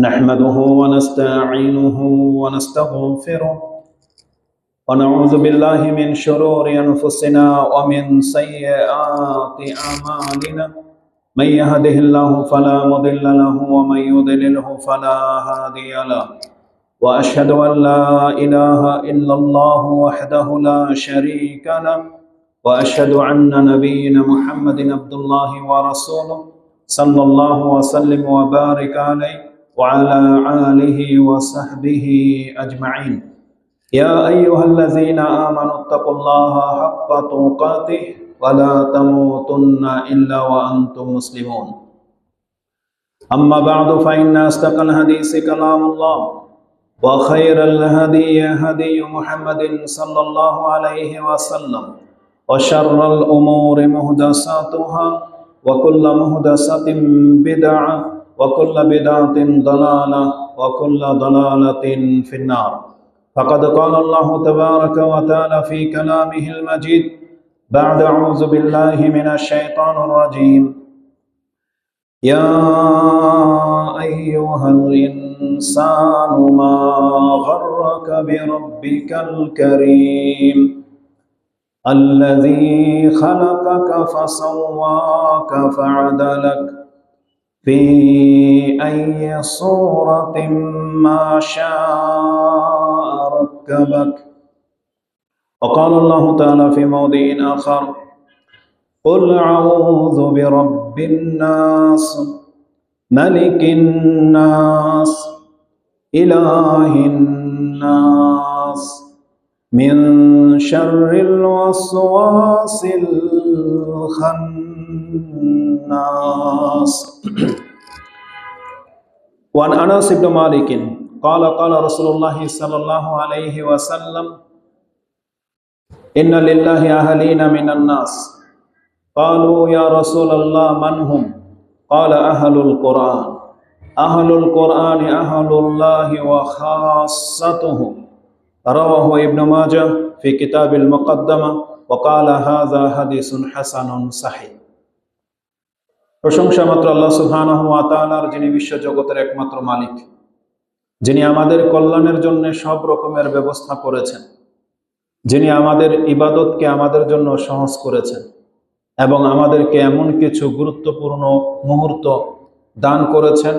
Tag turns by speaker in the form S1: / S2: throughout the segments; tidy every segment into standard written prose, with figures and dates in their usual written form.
S1: نحمده ونستعينه ونستغفره ونعوذ بالله من شرور أنفسنا ومن سيئات أعمالنا من يهده الله فلا مضل له ومن يضلله فلا هادي له وأشهد أن لا إله إلا الله وحده لا شريك له وأشهد أن نبينا محمد عبد الله ورسوله صلى الله وسلم وبارك عليه وعلى آله وصحبه أجمعين يا أيها الذين آمنوا اتقوا الله حق تقاته ولا تموتن إلا وأنتم مسلمون أما بعد فإن أصدق الحديث كلام الله وخير الهدي هدي محمد صلى الله عليه وسلم وشر الأمور محدثاتها وكل محدثة بدعة وكل بدعة ضلالة وكل ضلالة في النار فقد قال الله تبارك وتعالى في كلامه المجيد بعد أعوذ بالله من الشيطان الرجيم يا أيها الإنسان ما غرك بربك الكريم الذي خلقك فسواك فعدلك في أي صورة ما شاء ركبك وقال الله تعالى في موضع آخر قل أعوذ برب الناس ملك الناس إله الناس من شر الوسواس الخناس وعن أنس بن مالك قال قال رسول الله صلى الله عليه وسلم إن لله أهلين من الناس قالوا يا رسول الله من هم قال أهل القرآن أهل القرآن أهل الله وخاصته رواه ابن ماجه في كتاب المقدمة وقال هذا حديث حسن صحيح প্রশংসা মাত্র আল্লাহ সুবহানাহু ওয়া তাআলার, যিনি বিশ্ব জগতের একমাত্র মালিক, যিনি আমাদের কল্যাণের জন্য সব রকমের ব্যবস্থা করেছেন, যিনি আমাদের ইবাদতকে আমাদের জন্য সহজ করেছেন এবং আমাদেরকে এমন কিছু গুরুত্বপূর্ণ মুহূর্ত দান করেছেন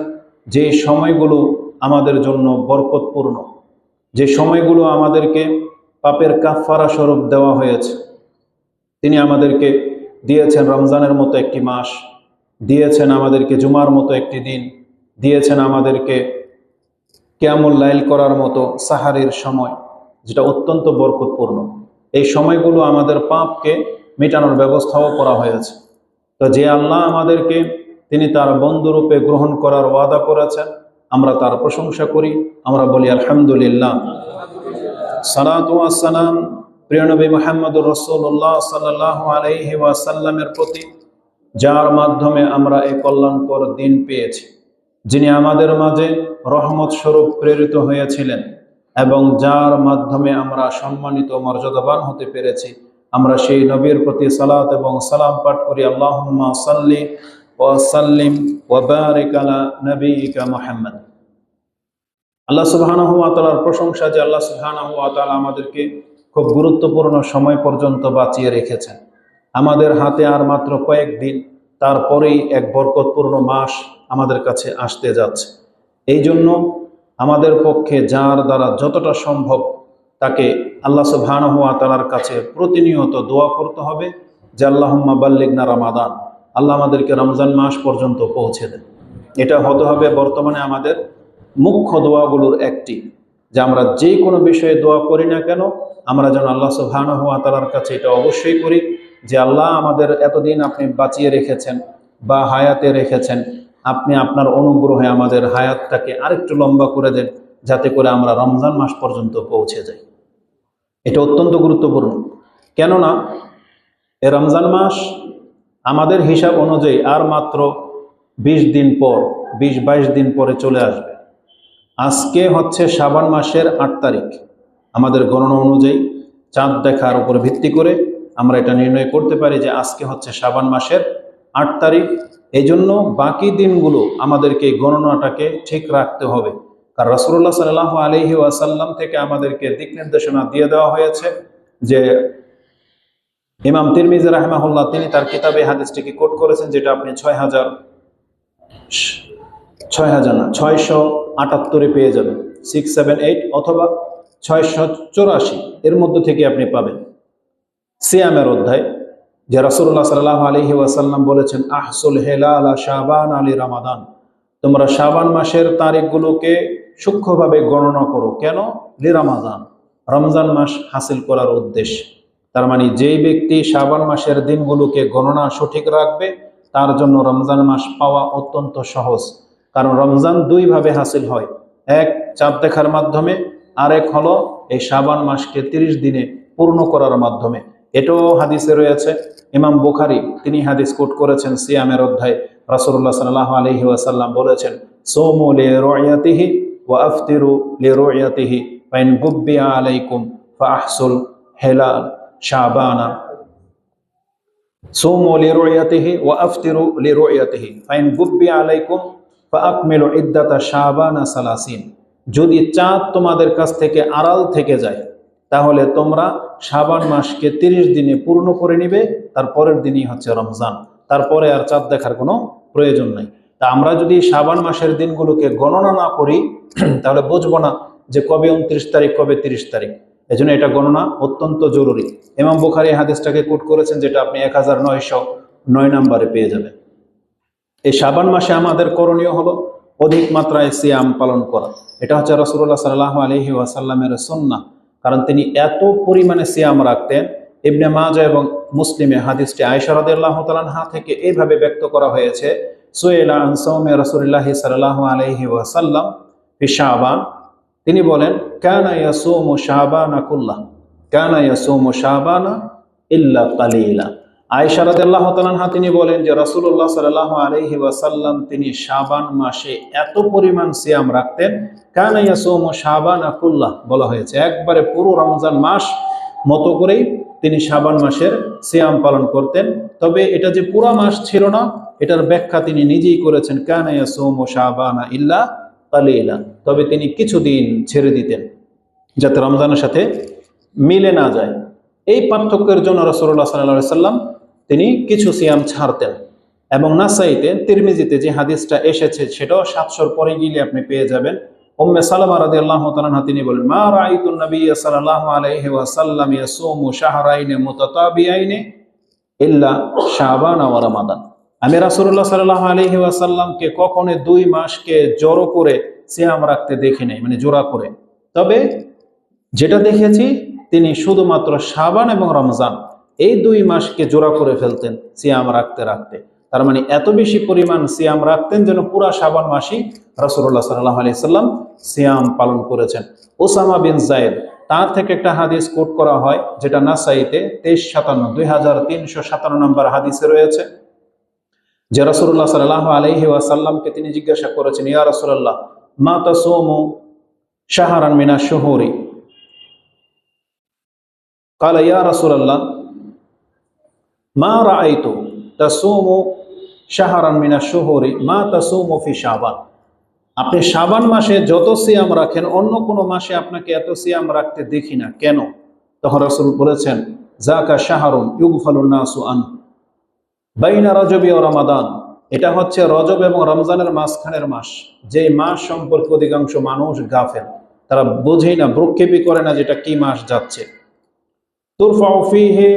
S1: যে সময়গুলো আমাদের জন্য বরকতপূর্ণ, যে সময়গুলো আমাদেরকে পাপের কাফফারা স্বরূপ দেওয়া হয়েছে। তিনি আমাদেরকে দিয়েছেন রমজানের মতো একটি মাস, দিয়েছেন আমাদেরকে জুমার মতো একটি দিন, দিয়েছেন আমাদেরকে কিয়ামুল লাইল করার মতো সাহারির সময়, যেটা অত্যন্ত বরকতপূর্ণ। এই সময়গুলো আমাদের পাপকে মেটানোর ব্যবস্থাও করা হয়েছে। তো যে আল্লাহ আমাদেরকে তিনি তার বন্ধুরূপে গ্রহণ করার ওয়াদা করেছেন, আমরা তার প্রশংসা করি, আমরা বলি আলহামদুলিল্লাহ। সালাতু ওয়াস সালাম প্রিয় নবী মুহাম্মদুর রাসূলুল্লাহ সাল্লাল্লাহু আলাইহি ওয়াসাল্লামের প্রতি, যার মাধ্যমে আমরা এই কল্যাণকর দিন পেয়েছি, যিনি আমাদের মাঝে রহমত স্বরূপ প্রেরিত হয়েছিলেন এবং যার মাধ্যমে আমরা সম্মানিত মর্যাদাবান হতে পেরেছি। আমরা সেই নবীর প্রতি সালাত এবং সালাম পাঠ করি। আল্লাহুম্মা সাল্লি ওয়া সাল্লিম ওয়া বারিক আলা নবিয়িকা মুহাম্মদ। আল্লাহ সুবহানাহু ওয়া তাআলার প্রশংসা যে আল্লাহ সুবহানাহু ওয়া তাআলা আমাদেরকে খুব গুরুত্বপূর্ণ সময় পর্যন্ত বাঁচিয়ে রেখেছেন। আমাদের হাতে আর মাত্র কয়েকদিন, তারপরেই এক বরকতপূর্ণ মাস আমাদের কাছে আসতে যাচ্ছে। এই জন্য আমাদের পক্ষে যার দ্বারা যতটা সম্ভব তাকে আল্লাহ সুবহানাহু ওয়া তাআলার কাছে প্রতিনিয়ত দোয়া করতে হবে যে আল্লাহুম্মা বাল্লিগনা রমাদান, আল্লাহ আমাদেরকে রমজান মাস পর্যন্ত পৌঁছে দেন। এটা হতে হবে বর্তমানে আমাদের মুখ্য দোয়াগুলোর একটি, যে আমরা যে কোনো বিষয়ে দোয়া করি না কেন, আমরা যেন আল্লাহ সুবহানাহু ওয়া তাআলার কাছে এটা অবশ্যই করি যে আল্লাহ আমাদের এতদিন আপনি বাঁচিয়ে রেখেছেন বা হায়াতে রেখেছেন, আপনি আপনার অনুগ্রহে আমাদের হায়াতটাকে আরেকটু লম্বা করে দেন, যাতে করে আমরা রমজান মাস পর্যন্ত পৌঁছে যাই। এটা অত্যন্ত গুরুত্বপূর্ণ। কেননা এ রমজান মাস আমাদের হিসাব অনুযায়ী আর মাত্র 20 দিন পর, 20-22 দিন পরে চলে আসবে। আজকে হচ্ছে শাবান মাসের 8 তারিখ। আমাদের গণনা অনুযায়ী চাঁদ দেখার উপর ভিত্তি করে আমরা এটা নির্ণয় করতে পারি যে আজকে হচ্ছে শাবান মাসের 8 তারিখ। এই জন্য বাকি দিনগুলো আমাদেরকে এই গণনাটাকে ঠিক রাখতে হবে। কারণ রাসূলুল্লাহ সাল্লাল্লাহু আলাইহি ওয়াসাল্লাম থেকে আমাদেরকে দিক নির্দেশনা দিয়ে দেওয়া হয়েছে যে ইমাম তিরমিজি রাহিমাহুল্লাহ তিনি তার কিতাবে হাদিসটিকে কোট করেছেন, যেটা আপনি 678 পেয়ে যাবেন, 678 অথবা 684 এর মধ্যে থেকে আপনি পাবেন। সিয়ামের অধ্যায়, যে রাসূলুল্লাহ সাল্লাল্লাহু আলাইহি ওয়াসাল্লাম বলেছেন আহসুল হেলাল শাবান আলী রমাদান, তোমরা শাবান মাসের তারিখগুলোকে সূক্ষ্মভাবে গণনা করো। কেন? লি রমাদান, রমজান মাস হাসিল করার উদ্দেশ্য। তার মানে যেই ব্যক্তি শাবান মাসের দিনগুলোকে গণনা সঠিক রাখবে তার জন্য রমজান মাস পাওয়া অত্যন্ত সহজ। কারণ রমজান দুইভাবে হাসিল হয়, এক চাঁদ দেখার মাধ্যমে, আরেক হলো এই শাবান মাসকে 30 দিনে পূর্ণ করার মাধ্যমে। এটাও হাদিসে রয়েছে। ইমাম বুখারী তিনি হাদিস কোট করেছেন সিয়ামের অধ্যায়, রাসূলুল্লাহ সাল্লাল্লাহু আলাইহি ওয়াসাল্লাম বলেছেন সুমু লিরুয়াতিহি ওয়া আফতিরু লিরুয়াতিহি ফা ইন গুব্বিয়া আলাইকুম ফাহসুল হিলাল শাবানা, সুমু লিরুয়াতিহি ওয়া আফতিরু লিরুয়াতিহি ফা ইন গুব্বিয়া আলাইকুম ফাআকমিলু ইদ্দাতা শাবানা 30। যদি চাঁদ তোমাদের কাছ থেকে আড়াল থেকে যায় তাহলে তোমরা শাবান মাসকে 30 দিনে পূর্ণ করে নিবে, তারপরের দিনই হচ্ছে রমজান, তারপরে আর চাঁদ দেখার কোনো প্রয়োজন নাই। তা আমরা যদি শাবান মাসের দিনগুলোকে গণনা না করি তাহলে বুঝবো না যে কবে 29 তারিখ কবে 30 তারিখ। এজন্য এটা গণনা অত্যন্ত জরুরি। ইমাম বুখারী হাদিসটাকে কোট করেছেন, যেটা আপনি 1909 নম্বরে পেয়ে যাবেন। এই শাবান মাসে আমাদের করণীয় হলো অধিক মাত্রায় সিয়াম পালন করা। এটা হচ্ছে রাসূলুল্লাহ সাল্লাল্লাহু আলাইহি ওয়াসাল্লামের সুন্নাহ, কারণ তিনি এত পরিমাণে সিয়াম রাখতেন। ইবনে মাজাহ এবং মুসলিমে হাদিসটি আয়েশা রাদিয়াল্লাহু তাআলা আনহা থেকে এইভাবে ব্যক্ত করা হয়েছে, সুইলা আন সাওমি রাসূলুল্লাহ সাল্লাল্লাহু আলাইহি ওয়াসাল্লাম ফি শাবান, তিনি বলেন কানা ইয়াসুমু শাবানা কুল্লাহ, কানা ইয়াসুমু শাবানা ইল্লা কালিলা। আয়েশা রাদিয়াল্লাহু তাআলা আনহা তিনি বলেন যে রাসূলুল্লাহ সাল্লাল্লাহু আলাইহি ওয়াসাল্লাম তিনি শাবান মাসে এত পরিমাণ সিয়াম রাখতেন, কানা ইয়াসুমু শাবানা কুল্লাহ বলা হয়েছে, একবারে পুরো রমজান মাস মতো করেই তিনি শাবান মাসের সিয়াম পালন করতেন। তবে এটা যে পুরো মাস ছিল না, এটার ব্যাখ্যা তিনি নিজেই করেছেন, কানা ইয়াসুমু শাবানা ইল্লা কালিলা, তবে তিনি কিছুদিন ছেড়ে দিতেন যাতে রমজানের সাথে মিলে না যায়। এই পার্থক্যের জন্য রাসূলুল্লাহ সাল্লাল্লাহু আলাইহি ওয়াসাল্লাম তিনি কিছু সিয়াম ছাড়তেন। এবং নাসাইতে তিরমিজিতে যে হাদিসটা এসেছে সেটাও 700 পরে গেলে আপনি পেয়ে যাবেন। উম্মে সালামা রাদিয়াল্লাহু তাআলা আনহা তিনি বলেন মা রাআইতুন নাবিয়্য সাল্লাল্লাহু আলাইহি ওয়াসাল্লাম ইয়াসুমু শাহরাইন মুতাতাবিআইন ইল্লা শাবান ওয়া রমাদান, আমি রাসূলুল্লাহ সাল্লাল্লাহু আলাইহি ওয়াসাল্লামকে কখনো 2 মাসকে জোড়া করে সিয়াম রাখতে দেখি নাই, মানে জোড়া করে। তবে যেটা দেখেছি তিনি শুধুমাত্র শাবান এবং রমজান এই 2 মাসকে জোড়া করে ফেলতেন সিয়াম রাখতে রাখতে। তার মানে এত বেশি পরিমাণ সিয়াম রাখতেন যেন পুরা শাবান মাসই রাসূলুল্লাহ সাল্লাল্লাহু আলাইহি সাল্লাম সিয়াম পালন করেছেন। ওসামা বিন যায়েদ তার থেকে একটা হাদিস কোট করা হয়, যেটা নাসাইতে 2357 নম্বর হাদিসে রয়েছে, যে রাসূলুল্লাহ সাল্লাল্লাহু আলাইহি ওয়াসাল্লামকে তিনি জিজ্ঞাসা করেছেন, ইয়া রাসূলুল্লাহ মা তাসুমু শাহরান মিনাশ শুহুরি, قال يا رسول الله ما رأيت تصوم شهرا من الشهور ما تصوم في شعبان, আপনি শাবান মাসে যত সিয়াম রাখেন অন্য কোনো মাসে আপনাকে এত সিয়াম রাখতে দেখি না, কেন? তখন রাসূল বলেছেন যাকা শাহরুন ইউগফালুন নাসু আন বাইনা রজবি ও রমাদান, এটা হচ্ছে রজব এবং রমজানের মাঝখানের মাস, যে মাস সম্পর্কে অধিকাংশ মানুষ গাফেল, তারা বোঝেই না, ভ্রুক্ষেপই করে না যেটা কি মাস যাচ্ছে। তুরফাউ ফীহি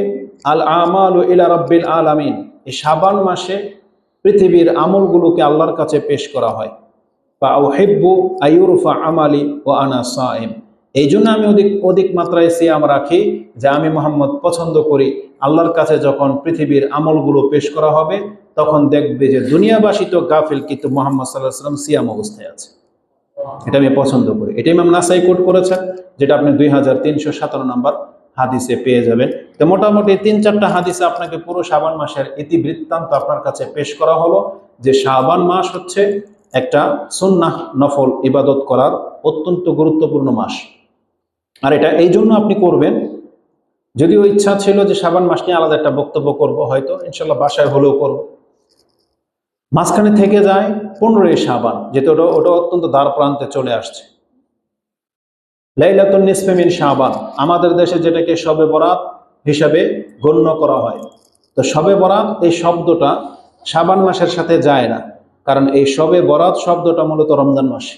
S1: আল আমালু ইলা রাব্বিল আলামিন, এই শাবান মাসে পৃথিবীর আমলগুলোকে আল্লাহর কাছে পেশ করা হয়। ফা উহিব্বু আইয়ুরফা আমালি ওয়া আনা সাইম, এই জন্য আমি অধিক মাত্রায় সিয়াম রাখি, যে আমি মুহাম্মদ পছন্দ করি আল্লাহর কাছে যখন পৃথিবীর আমলগুলো পেশ করা হবে তখন দেখবে যে দুনিয়াবাসী তো গাফিল, কিন্তু মুহাম্মদ সাল্লাল্লাহু আলাইহি ওয়াসাল্লাম সিয়াম অবস্থায় আছে, এটা আমি পছন্দ করি। এটা ইমাম নাসাই কোট করেছেন, যেটা আপনি 2317 নম্বর হাদিসে পেয়ে যাবেন। তো মোটামুটি 3-4টা হাদিসে আপনাকে পুরো শাবান মাসের ইতিবৃত্তান্ত আপনার কাছে পেশ করা হলো, যে শাবান মাস হচ্ছে একটা সুন্নাহ নফল ইবাদত করার অত্যন্ত গুরুত্বপূর্ণ মাস। আর এটা এই জন্য আপনি করবেন, যদিও ইচ্ছা ছিল যে শাবান মাস নিয়ে আলাদা একটা বক্তব্য করব, হয়তো ইনশাল্লাহ বাসায় হলেও করব, মাঝখানে থেকে যায় 15 শাবান, যেহেতু ওটা অত্যন্ত দ্বার প্রান্তে চলে আসছে। লাইলাতুন নিসফে মিন শাবান আমাদের দেশে যেটাকে শবে বরাত হিসাবে গণ্য করা হয়। তো শবে বরাত এই শব্দটা শাবান মাসের সাথে যায় না, কারণ এই শবে বরাত শব্দটা মূলত রমজান মাসে।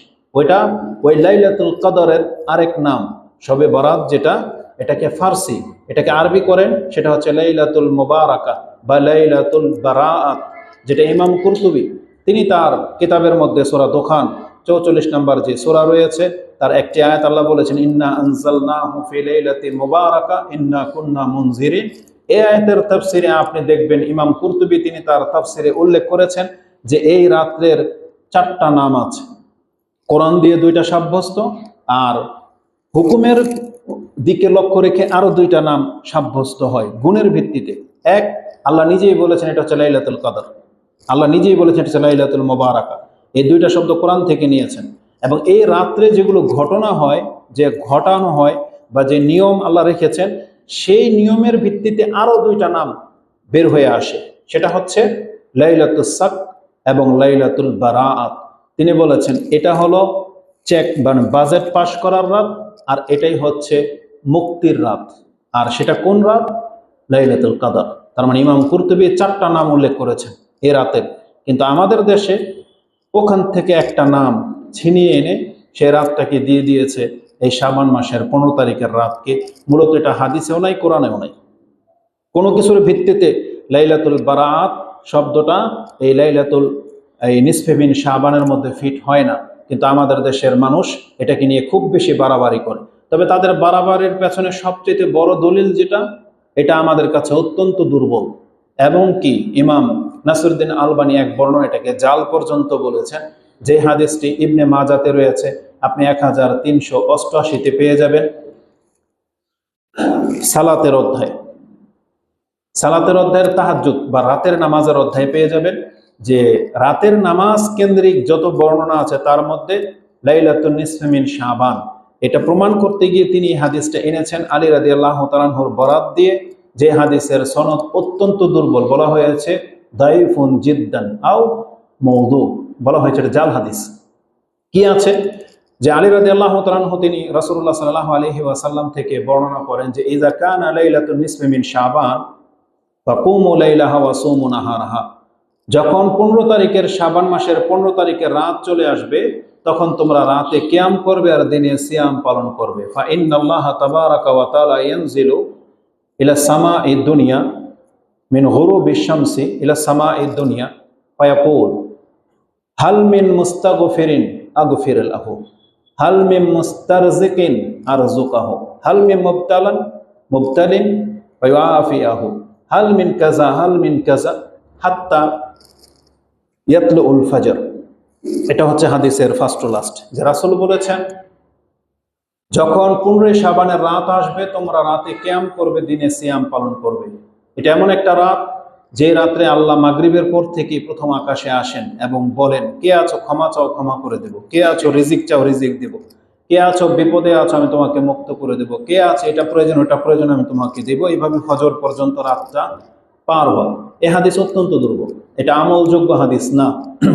S1: ওই লাইলাতুল কদরের আরেক নাম শবে বরাত, যেটা এটাকে ফার্সি, এটাকে আরবি করেন সেটা হচ্ছে লাইলাতুল মুবারাকা বা লাইলাতুল বারাআত, যেটা ইমাম কুরতুবী তিনি তার কিতাবের মধ্যে সূরা দোখান 44 নম্বর যে সূরা রয়েছে তার একটি আয়াত আল্লাহ বলেছেন, ইন্না আনজালনাহু ফি লাইলাতিন মুবারাকা ইন্না কুন্না মুনজিরিন। এই আয়াতের তাফসিরে আপনি দেখবেন ইমাম কুরতুবী তিনি তার তাফসিরে উল্লেখ করেছেন যে এই রাত্রের 4টা নাম আছে। কোরআন দিয়ে 2টা সাব্যস্ত, আর হুকুমের দিকে লক্ষ্য রেখে আরো 2টা নাম সাব্যস্ত হয় গুণের ভিত্তিতে। এক, আল্লাহ নিজেই বলেছেন এটা হচ্ছে লাইলাতুল কদর, আল্লাহ নিজেই বলেছেন এটা হচ্ছে লাইলাতুল মুবারাকা। এই 2টা শব্দ কোরআন থেকে নিয়েছেন। এবং এই রাত্রে যেগুলো ঘটনা হয়, যে ঘটানো হয় বা যে নিয়ম আল্লাহ রেখেছেন, সেই নিয়মের ভিত্তিতে আরো 2টা নাম বের হয়ে আসে। সেটা হচ্ছে লাইলাতুস সাক এবং লাইলাতুল বারাআত। তিনি বলেছেন এটা হলো চেক মানে বাজেট পাস করার রাত, আর এটাই হচ্ছে মুক্তির রাত। আর সেটা কোন রাত? লাইলাতুল কদর। তার মানে ইমাম কুরতুবী 4টা নাম উল্লেখ করেছেন এই রাতের, কিন্তু আমাদের দেশে ওখান থেকে একটা নাম ছিনিয়ে এনে সে রাতটাকে দিয়ে দিয়েছে এই শাবান মাসের 15 তারিখের রাতকে। মূলত এটা হাদিসেও নাই, কোরআনেও নাই। কোনো কিছুর ভিত্তিতে লাইলাতুল বারাআত শব্দটা এই নিসফে মিন শাবানের মধ্যে ফিট হয় না, কিন্তু আমাদের দেশের মানুষ এটাকে নিয়ে খুব বেশি বাড়াবাড়ি করে। তবে তাদের বাড়াবাড়ির পেছনে সবচেয়ে বড় দলিল যেটা, এটা আমাদের কাছে অত্যন্ত দুর্বল, এবং কি ইমাম নাসিরউদ্দিন আলবানী এক বর্ণনা এটাকে জাল পর্যন্ত বলেছেন। যে হাদিসটি ইবনে মাজাতে রয়েছে, আপনি 1388-তে পেয়ে যাবেন। সালাতের অধ্যায়ের তাহাজ্জুদ বা রাতের নামাজের অধ্যায় পেয়ে যাবেন যে রাতের নামাজ কেন্দ্রিক যত বর্ণনা আছে তার মধ্যে লাইলাতুন নিসফে মিন শাবান এটা প্রমাণ করতে গিয়ে তিনি হাদিসটা এনেছেন আলী রাদিয়াল্লাহু তাআলা আনহুর বরাত দিয়ে, যে হাদিসের সনদ অত্যন্ত দুর্বল, বলা হয়েছে দাইফুন জিদ্দান আও মওদু, বলা হয়েছে এটা জাল হাদিস। কি আছে যে আলী রাদিয়াল্লাহু তাআলা আনহু তিনি রাসূলুল্লাহ সাল্লাল্লাহু আলাইহি ওয়াসাল্লাম থেকে বর্ণনা করেন যে ইযা কানা লাইলাতুন নিসফে মিন শাবান ফাকুমু লাইলাহা ওয়া সুমু নাহারাহা, যখন 15 তারিখের শাবান মাসের 15 তারিখের রাত চলে আসবে তখন তোমরা রাতে কিয়াম করবে আর দিনে সিয়াম পালন করবে। ফা ইন্নাল্লাহা তাবারাকা ওয়া তাআলা ইয়ানজিলু ইলা সামাঈদ দুনিয়া মিন গুরুবিশ শামসি ইলা সামাঈদ দুনিয়া ফায়াকুল হাল মিন মুস্তাগফিরিন আগফির লাহু হাল মিন মুস্তারজিকিন আরযুকাহু হাল মিন মুবতালিন ওয়ায়াফিয়াহু হাল মিন কাযা হাত্তা ইয়াতলুল ফাজর। এটা হচ্ছে হাদিসের ফার্স্ট টু লাস্ট, যে রাসূল বলেছেন যখন 15 শাবানের রাত আসবে তোমরা রাতে কিয়াম করবে, দিনে সিয়াম পালন করবে। এটা এমন একটা রাত যে রাত্রে আল্লাহ মাগরিবের পর থেকে প্রথম আকাশে আসেন এবং বলেন, কে আছো ক্ষমা চাও ক্ষমা করে দেব, কে আছো রিজিক চাও রিজিক দেব, কে আছো বিপদে আছো আমি তোমাকে মুক্ত করে দেব, কে আছে এটা প্রয়োজন ওটা প্রয়োজন আমি তোমাকে দেব। এইভাবে ফজর পর্যন্ত রাতটা পার হয়। এ হাদিস অত্যন্ত দুর্বল, এটা আমলযোগ্য হাদিস না,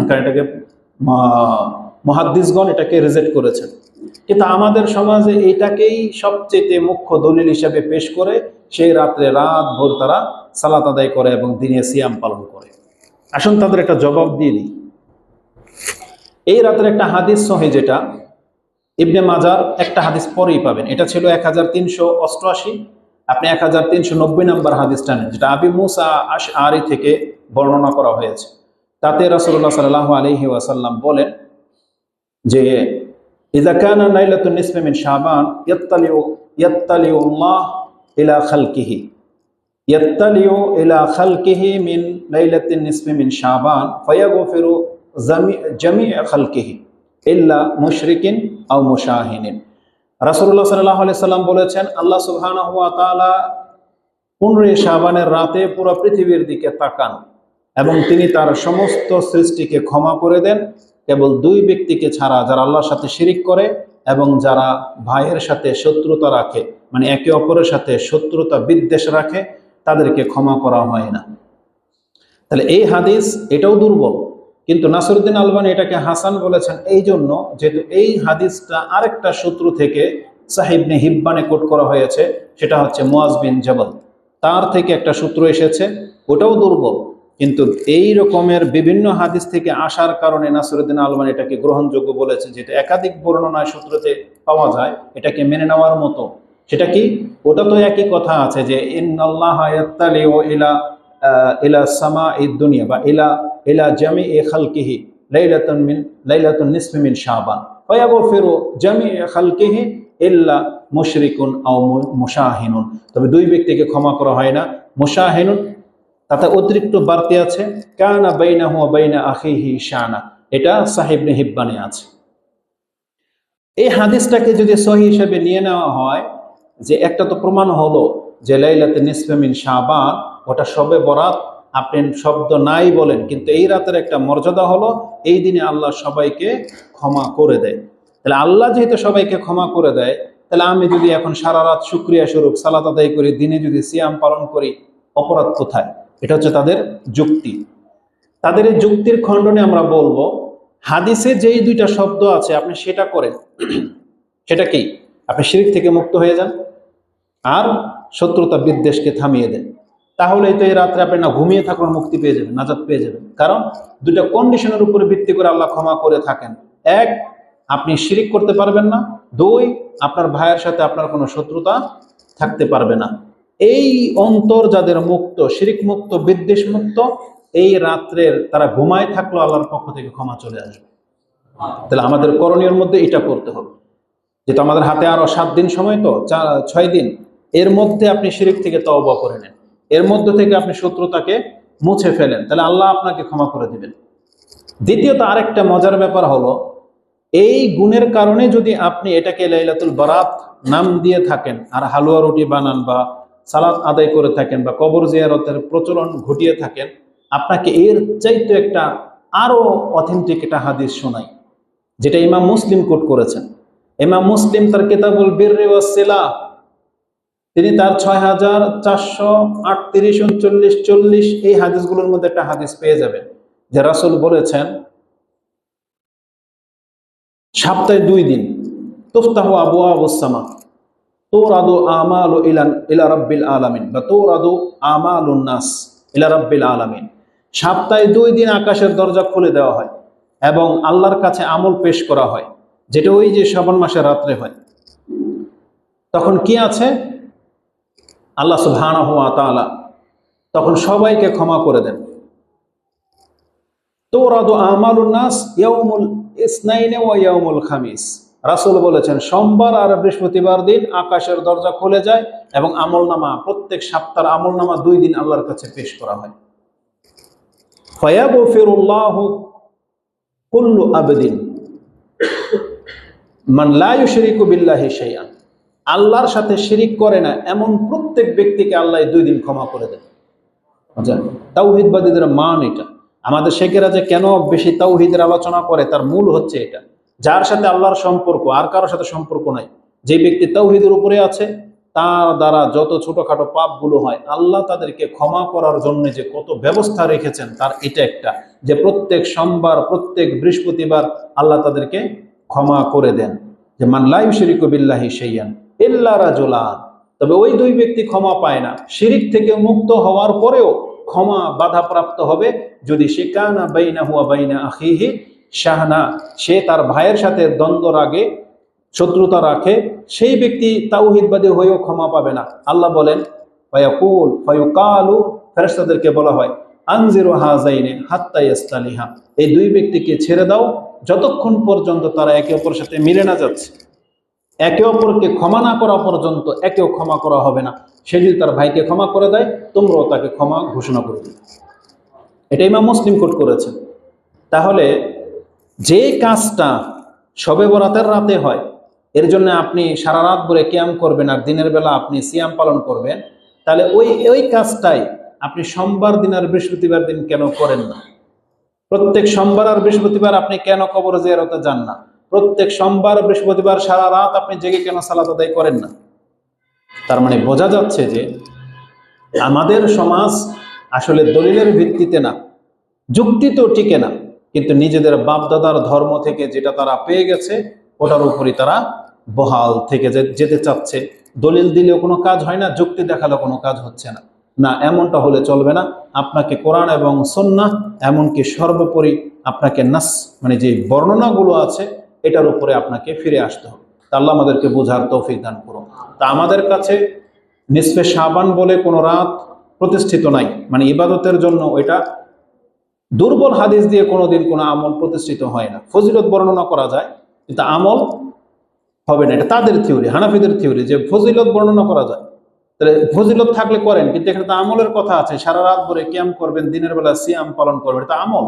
S1: কারণ এটাকে মুহাদ্দিসগণ এটাকে রিজেক্ট করেছেন। কিন্তু আমাদের সমাজে এটাকেই সবচেয়ে মুখ্য দলিল হিসেবে পেশ করে সেই রাত্রে রাত ভোর তারা সালাত আদায় করে এবং দিনে সিয়াম পালন করে। আসুন তাদের একটা জবাব দিয়ে দিই। এই রাতের একটা হাদিস সহি, যেটা ইবনে মাজার একটা হাদিস পরেই পাবেন, এটা ছিল 1388, আপনি 1390 নম্বর হাদিসটা নেন, যেটা আবি মুসা আশআরি থেকে বর্ণনা করা হয়েছে। তাতে রাসূলুল্লাহ সাল্লাল্লাহু আলাইহি ওয়াসাল্লাম বলেন যে ইযা কানা লাইলাতুন নিসফে মিন শাবান ইয়াত্তালিউল্লাহ ইলা খালকিহি মিন লাইলাতিন নিসফে মিন শাবান ফায়াগফিরু জামিআ খালকিহি ইল্লা মুশরিকিন আও মুশাহিনিন। রাসূলুল্লাহ সাল্লাল্লাহু আলাইহি সাল্লাম বলেছেন আল্লাহ সুবহানাহু ওয়া তাআলা 15 শাবানের রাতে পুরো পৃথিবীর দিকে তাকান এবং তিনি তার সমস্ত সৃষ্টিকে ক্ষমা করে দেন, কেবল 2 ব্যক্তিকে ছাড়া, যারা আল্লাহর সাথে শিরিক করে এবং যারা ভাইয়ের সাথে শত্রুতা রাখে, মানে একে অপরের সাথে শত্রুতা বিদ্বেষ রাখে, তাদেরকে ক্ষমা করা হয় না। তাহলে এই হাদিস এটাও দুর্বল, কিন্তু নাসিরউদ্দিন আলবানী এটাকে হাসান বলেছেন এই জন্য, যেহেতু এই হাদিসটা আরেকটা সূত্র থেকে সাহিহ ইবনে হিব্বানে কোট করা হয়েছে, সেটা হচ্ছে মুয়াজ বিন জাবাল, তার থেকে একটা সূত্র এসেছে, ওটাও দুর্বল। কিন্তু এই রকমের বিভিন্ন হাদিস থেকে আসার কারণে নাসিরউদ্দিন আলবানী এটাকে গ্রহণযোগ্য বলেছেন, যেটা একাধিক বর্ণনায় সূত্রতে পাওয়া যায়, এটাকে মেনে নেওয়ার মতো। সেটা কি? ওটা তো একই কথা আছে যে ইন্নাল্লাহা ইয়াত্তালিউ ইলা ইলা সামাঈদ দুনিয়া বা ইলা ইলা জামিই খালকিহি লাইলাতুন নিসফি মিন শাবান ফায়াগফিরু জামিই খালকিহি ইল্লা মুশরিকুন আও মুশাহিনুন। তবে দুই ব্যক্তিকে ক্ষমা করা হয় না, মুশাহিনুন তাতে অতিরিক্ত বাড়তি আছে, কানা বাইনাহু ওয়া বাইনা আখিহি শানা, এটা সাহিহ ইবনে হিব্বানে আছে। এই হাদিসটাকে যদি সহিহ হিসেবে নিয়ে নেওয়া হয়, যে একটা তো প্রমাণ হলো যে লাইলাতুন নিসফি মিন শাবান ওটা শবে বরাত, আপনি শব্দ নাই বলেন, কিন্তু এই রাতের একটা মর্যাদা হলো এই দিনে আল্লাহ সবাইকে ক্ষমা করে দেয়। তাহলে আল্লাহ যেহেতু সবাইকে ক্ষমা করে দেয়, তাহলে আমি যদি এখন সারা রাত শুকরিয়া স্বরূপ সালাত আদায় করি, দিনে যদি সিয়াম পালন করি, অপরাধ কোথায়? এটা হচ্ছে তাদের যুক্তি। তাদের এই যুক্তির খণ্ডনে আমরা বলবো, হাদিসে যেই দুইটা শব্দ আছে আপনি সেটা করেন, সেটা কি? আপনি শিরক থেকে মুক্ত হয়ে যান আর শত্রুতা বিদ্বেষকে থামিয়ে দেন। তাহলেই তো এই রাত্রে আপনি না ঘুমিয়ে থাকুন, মুক্তি পেয়ে যাবেন, নাজাত পেয়ে যাবেন। কারণ দুইটা কন্ডিশনের উপরে ভিত্তি করে আল্লাহ ক্ষমা করে থাকেন। এক, আপনি শিরিক করতে পারবেন না। দুই, আপনার ভাইয়ের সাথে আপনার কোনো শত্রুতা থাকতে পারবে না। এই অন্তর যাদের মুক্ত, শিরিক মুক্ত, বিদ্বেষ মুক্ত, এই রাত্রের তারা ঘুমায় থাকলো আল্লাহর পক্ষ থেকে ক্ষমা চলে আসবে। তাহলে আমাদের করণীয়ের মধ্যে এটা করতে হবে, যেটা আমাদের হাতে আরো 7 দিন সময়, তো 6 দিন, এর মধ্যে আপনি শিরিক থেকে তওবা করে নেন, এর মধ্যে থেকে আপনি শত্রুতাকে মুছে ফেলেন, তাহলে আল্লাহ আপনাকে ক্ষমা করে দিবেন। দ্বিতীয়ত আরেকটা মজার ব্যাপার হলো, এই গুণের কারণে যদি আপনি এটাকে লাইলাতুল বারাত নাম দিয়ে থাকেন আর হালুয়া রুটি বানান বা সালাত আদায় করে থাকেন বা কবর জিয়ারতের প্রচলন ঘটিয়ে থাকেন, আপনাকে এর চাইতে একটা আরো অথেন্টিক একটা হাদিস শোনাই, যেটা ইমাম মুসলিম কোট করেছেন। ইমাম মুসলিম তার কিতাবুল বিররি ওয়াস সিলা, তিনি তার 6438, 39, 40 এই হাদিসগুলোর মধ্যে একটা হাদিস পেয়ে যাবেন, যে রাসূল বলেছেন সপ্তাহে 2 দিন তুফতাহু আবওয়াবুস সামা তুরাদু আমালু ইলা রাব্বিল আলামিন বা তুরাদু আমালুন নাস ইলা রাব্বিল আলামিন। সপ্তাহে 2 দিন আকাশের দরজা খুলে দেওয়া হয় এবং আল্লাহর কাছে আমল পেশ করা হয়, যেটা ওই যে শাবান মাসের রাত্রে হয়। তখন কি আছে? আল্লাহ সুবহানাহু ওয়া তাআলা তখন সবাইকে ক্ষমা করে দেন। তুরাদু আমালুন নাস ইয়াউমুল ইসনাইন ওয়া ইয়াউমুল খামিস, রাসূল বলেছেন সোমবার আর বৃহস্পতিবার দিন আকাশের দরজা খুলে যায় এবং আমলনামা, প্রত্যেক সপ্তাহের আমলনামা 2 দিন আল্লাহর কাছে পেশ করা হয়। ফায়াগফিরুল্লাহু কুল্লু আবদিন মান লা ইউশরিকু বিল্লাহি শাইআন, আল্লাহর সাথে শিরিক করে না এমন প্রত্যেক ব্যক্তিকে আল্লাহ 2 দিন ক্ষমা করে দেন। আচ্ছা, তাওহীদবাদীদের মান এটা। আমাদের শেখেরা যে কেন বেশি তাওহীদের আলোচনা করে, তার মূল হচ্ছে এটা, যার সাথে আল্লাহর সম্পর্ক, আর কারোর সাথে সম্পর্ক নাই, যে ব্যক্তি তাওহীদের উপরে আছে, তার দ্বারা যত ছোটখাটো পাপগুলো হয় আল্লাহ তাদেরকে ক্ষমা করার জন্য যে কত ব্যবস্থা রেখেছেন, তার এটা একটা, যে প্রত্যেক সোমবার, প্রত্যেক বৃহস্পতিবার আল্লাহ তাদেরকে ক্ষমা করে দেন। যে মান লা ইউশরিকু বিল্লাহি শাইআন ইল্লা রাজুলান, তবে ওই 2 ব্যক্তি ক্ষমা পায় না। শিরিক থেকে মুক্ত হওয়ার পরেও ক্ষমা বাধাপ্রাপ্ত হবে যদি সে কানা বাইনাহু ওয়া বাইনা আখিহি শাহনা, সে তার ভাইয়ের সাথে দ্বন্দ্ব রাগে, শত্রুতা রাখে, সেই ব্যক্তি তাওহীদবাদী হয়েও ক্ষমা পাবে না। আল্লাহ বলেন ফায়াকুল ফায়ুকালু, ফেরেশতাদেরকে বলা হয় আনজিরু হাযাইনি হাত্তা ইয়াস্তালিহা, এই 2 ব্যক্তিকে ছেড়ে দাও যতক্ষণ পর্যন্ত তারা একে অপরের সাথে মিলে না যাচ্ছে, একে অপরকে ক্ষমা না করা পর্যন্ত একেও ক্ষমা করা হবে না। সে যদি তার ভাইকে ক্ষমা করে দেয়, তোমরাও তাকে ক্ষমা ঘোষণা করে দিবে। এটা ইমাম মুসলিম কোট করেছেন। তাহলে যে কাজটা শবে বরাতের রাতে হয়, এর জন্য আপনি সারা রাত ভরে কিয়াম করবেন আর দিনের বেলা আপনি সিয়াম পালন করবেন, তাহলে ওই কাজটাই আপনি সোমবার দিন আর বৃহস্পতিবার দিন কেন করেন না? প্রত্যেক সোমবার আর বৃহস্পতিবার আপনি কেন কবর জিয়ারতে যান না? প্রত্যেক সোমবার বৃহস্পতিবার সারা রাত আপনি জেগে কেন সালাত আদায় করেন না? তার মানে বোঝা যাচ্ছে যে আমাদের সমাজ আসলে দলিলের ভিত্তিতে না, যুক্তি তো টিকে না। কিন্তু নিজেদের বাপদাদার ধর্ম থেকে যেটা তারা পেয়ে গেছে ওটার উপরই তারা বহাল থেকে যেতে চাচ্ছে। দলিল দিলেও কোনো কাজ হয় না, যুক্তি দেখালেও কোনো কাজ হচ্ছে না। না, এমনটা হলে চলবে না। আপনাকে কোরআন এবং সুন্নাহ, এমনকি সর্বোপরি আপনাকে নাস মানে যে বর্ণনাগুলো আছে এটার উপরে আপনাকে ফিরে আসতে হবে। তা আল্লাহ আমাদেরকে বোঝার তৌফিক দান করুন। তা আমাদের কাছে নিসফে শাবান বলে কোনো রাত প্রতিষ্ঠিত নাই, মানে ইবাদতের জন্য এটা দুর্বল হাদিস দিয়ে কোনোদিন কোনো আমল প্রতিষ্ঠিত হয় না। ফজিলত বর্ণনা করা যায় কিন্তু আমল হবে না, এটা তাদের থিওরি, হানাফিদের থিওরি যে ফজিলত বর্ণনা করা যায়। তাহলে ফজিলত থাকলে করেন, কিন্তু এখানে তো আমলের কথা আছে, সারা রাত ভরে কিয়াম করবেন, দিনের বেলা সিয়াম পালন করবেন, এটা আমল।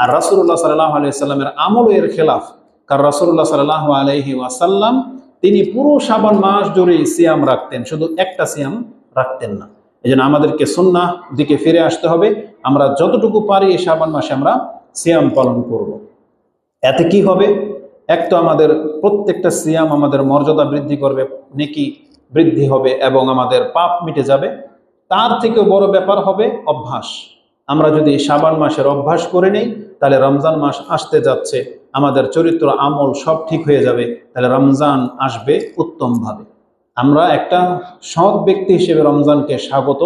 S1: আর রাসূলুল্লাহ সাল্লাল্লাহু আলাইহি ওয়াসাল্লামের আমল এর খেলাফ। কারণ রাসূলুল্লাহ সাল্লাল্লাহু আলাইহি ওয়াসাল্লাম তিনি পুরো শাবান মাস জুড়ে সিয়াম রাখতেন, শুধু একটা সিয়াম রাখতেন না। এই জন্য আমাদেরকে সুন্নাহ দিকে ফিরে আসতে হবে। আমরা যতটুকু পারি এই শাবান মাসে আমরা সিয়াম পালন করব। এতে কি হবে? এক তো আমাদের প্রত্যেকটা সিয়াম আমাদের মর্যাদা বৃদ্ধি করবে, নেকি বৃদ্ধি হবে এবং আমাদের পাপ মিটে যাবে। তার থেকেও বড় ব্যাপার হবে অভ্যাস। আমরা যদি শাবান মাসের অভ্যাস করে নেই, তাহলে রমজান মাস আসতে যাচ্ছে, আমাদের চরিত্র আমল সব ঠিক হয়ে যাবে, তাহলে রমজান আসবে উত্তমভাবে। আমরা একটা সৎ ব্যক্তি হিসেবে রমজানকে স্বাগত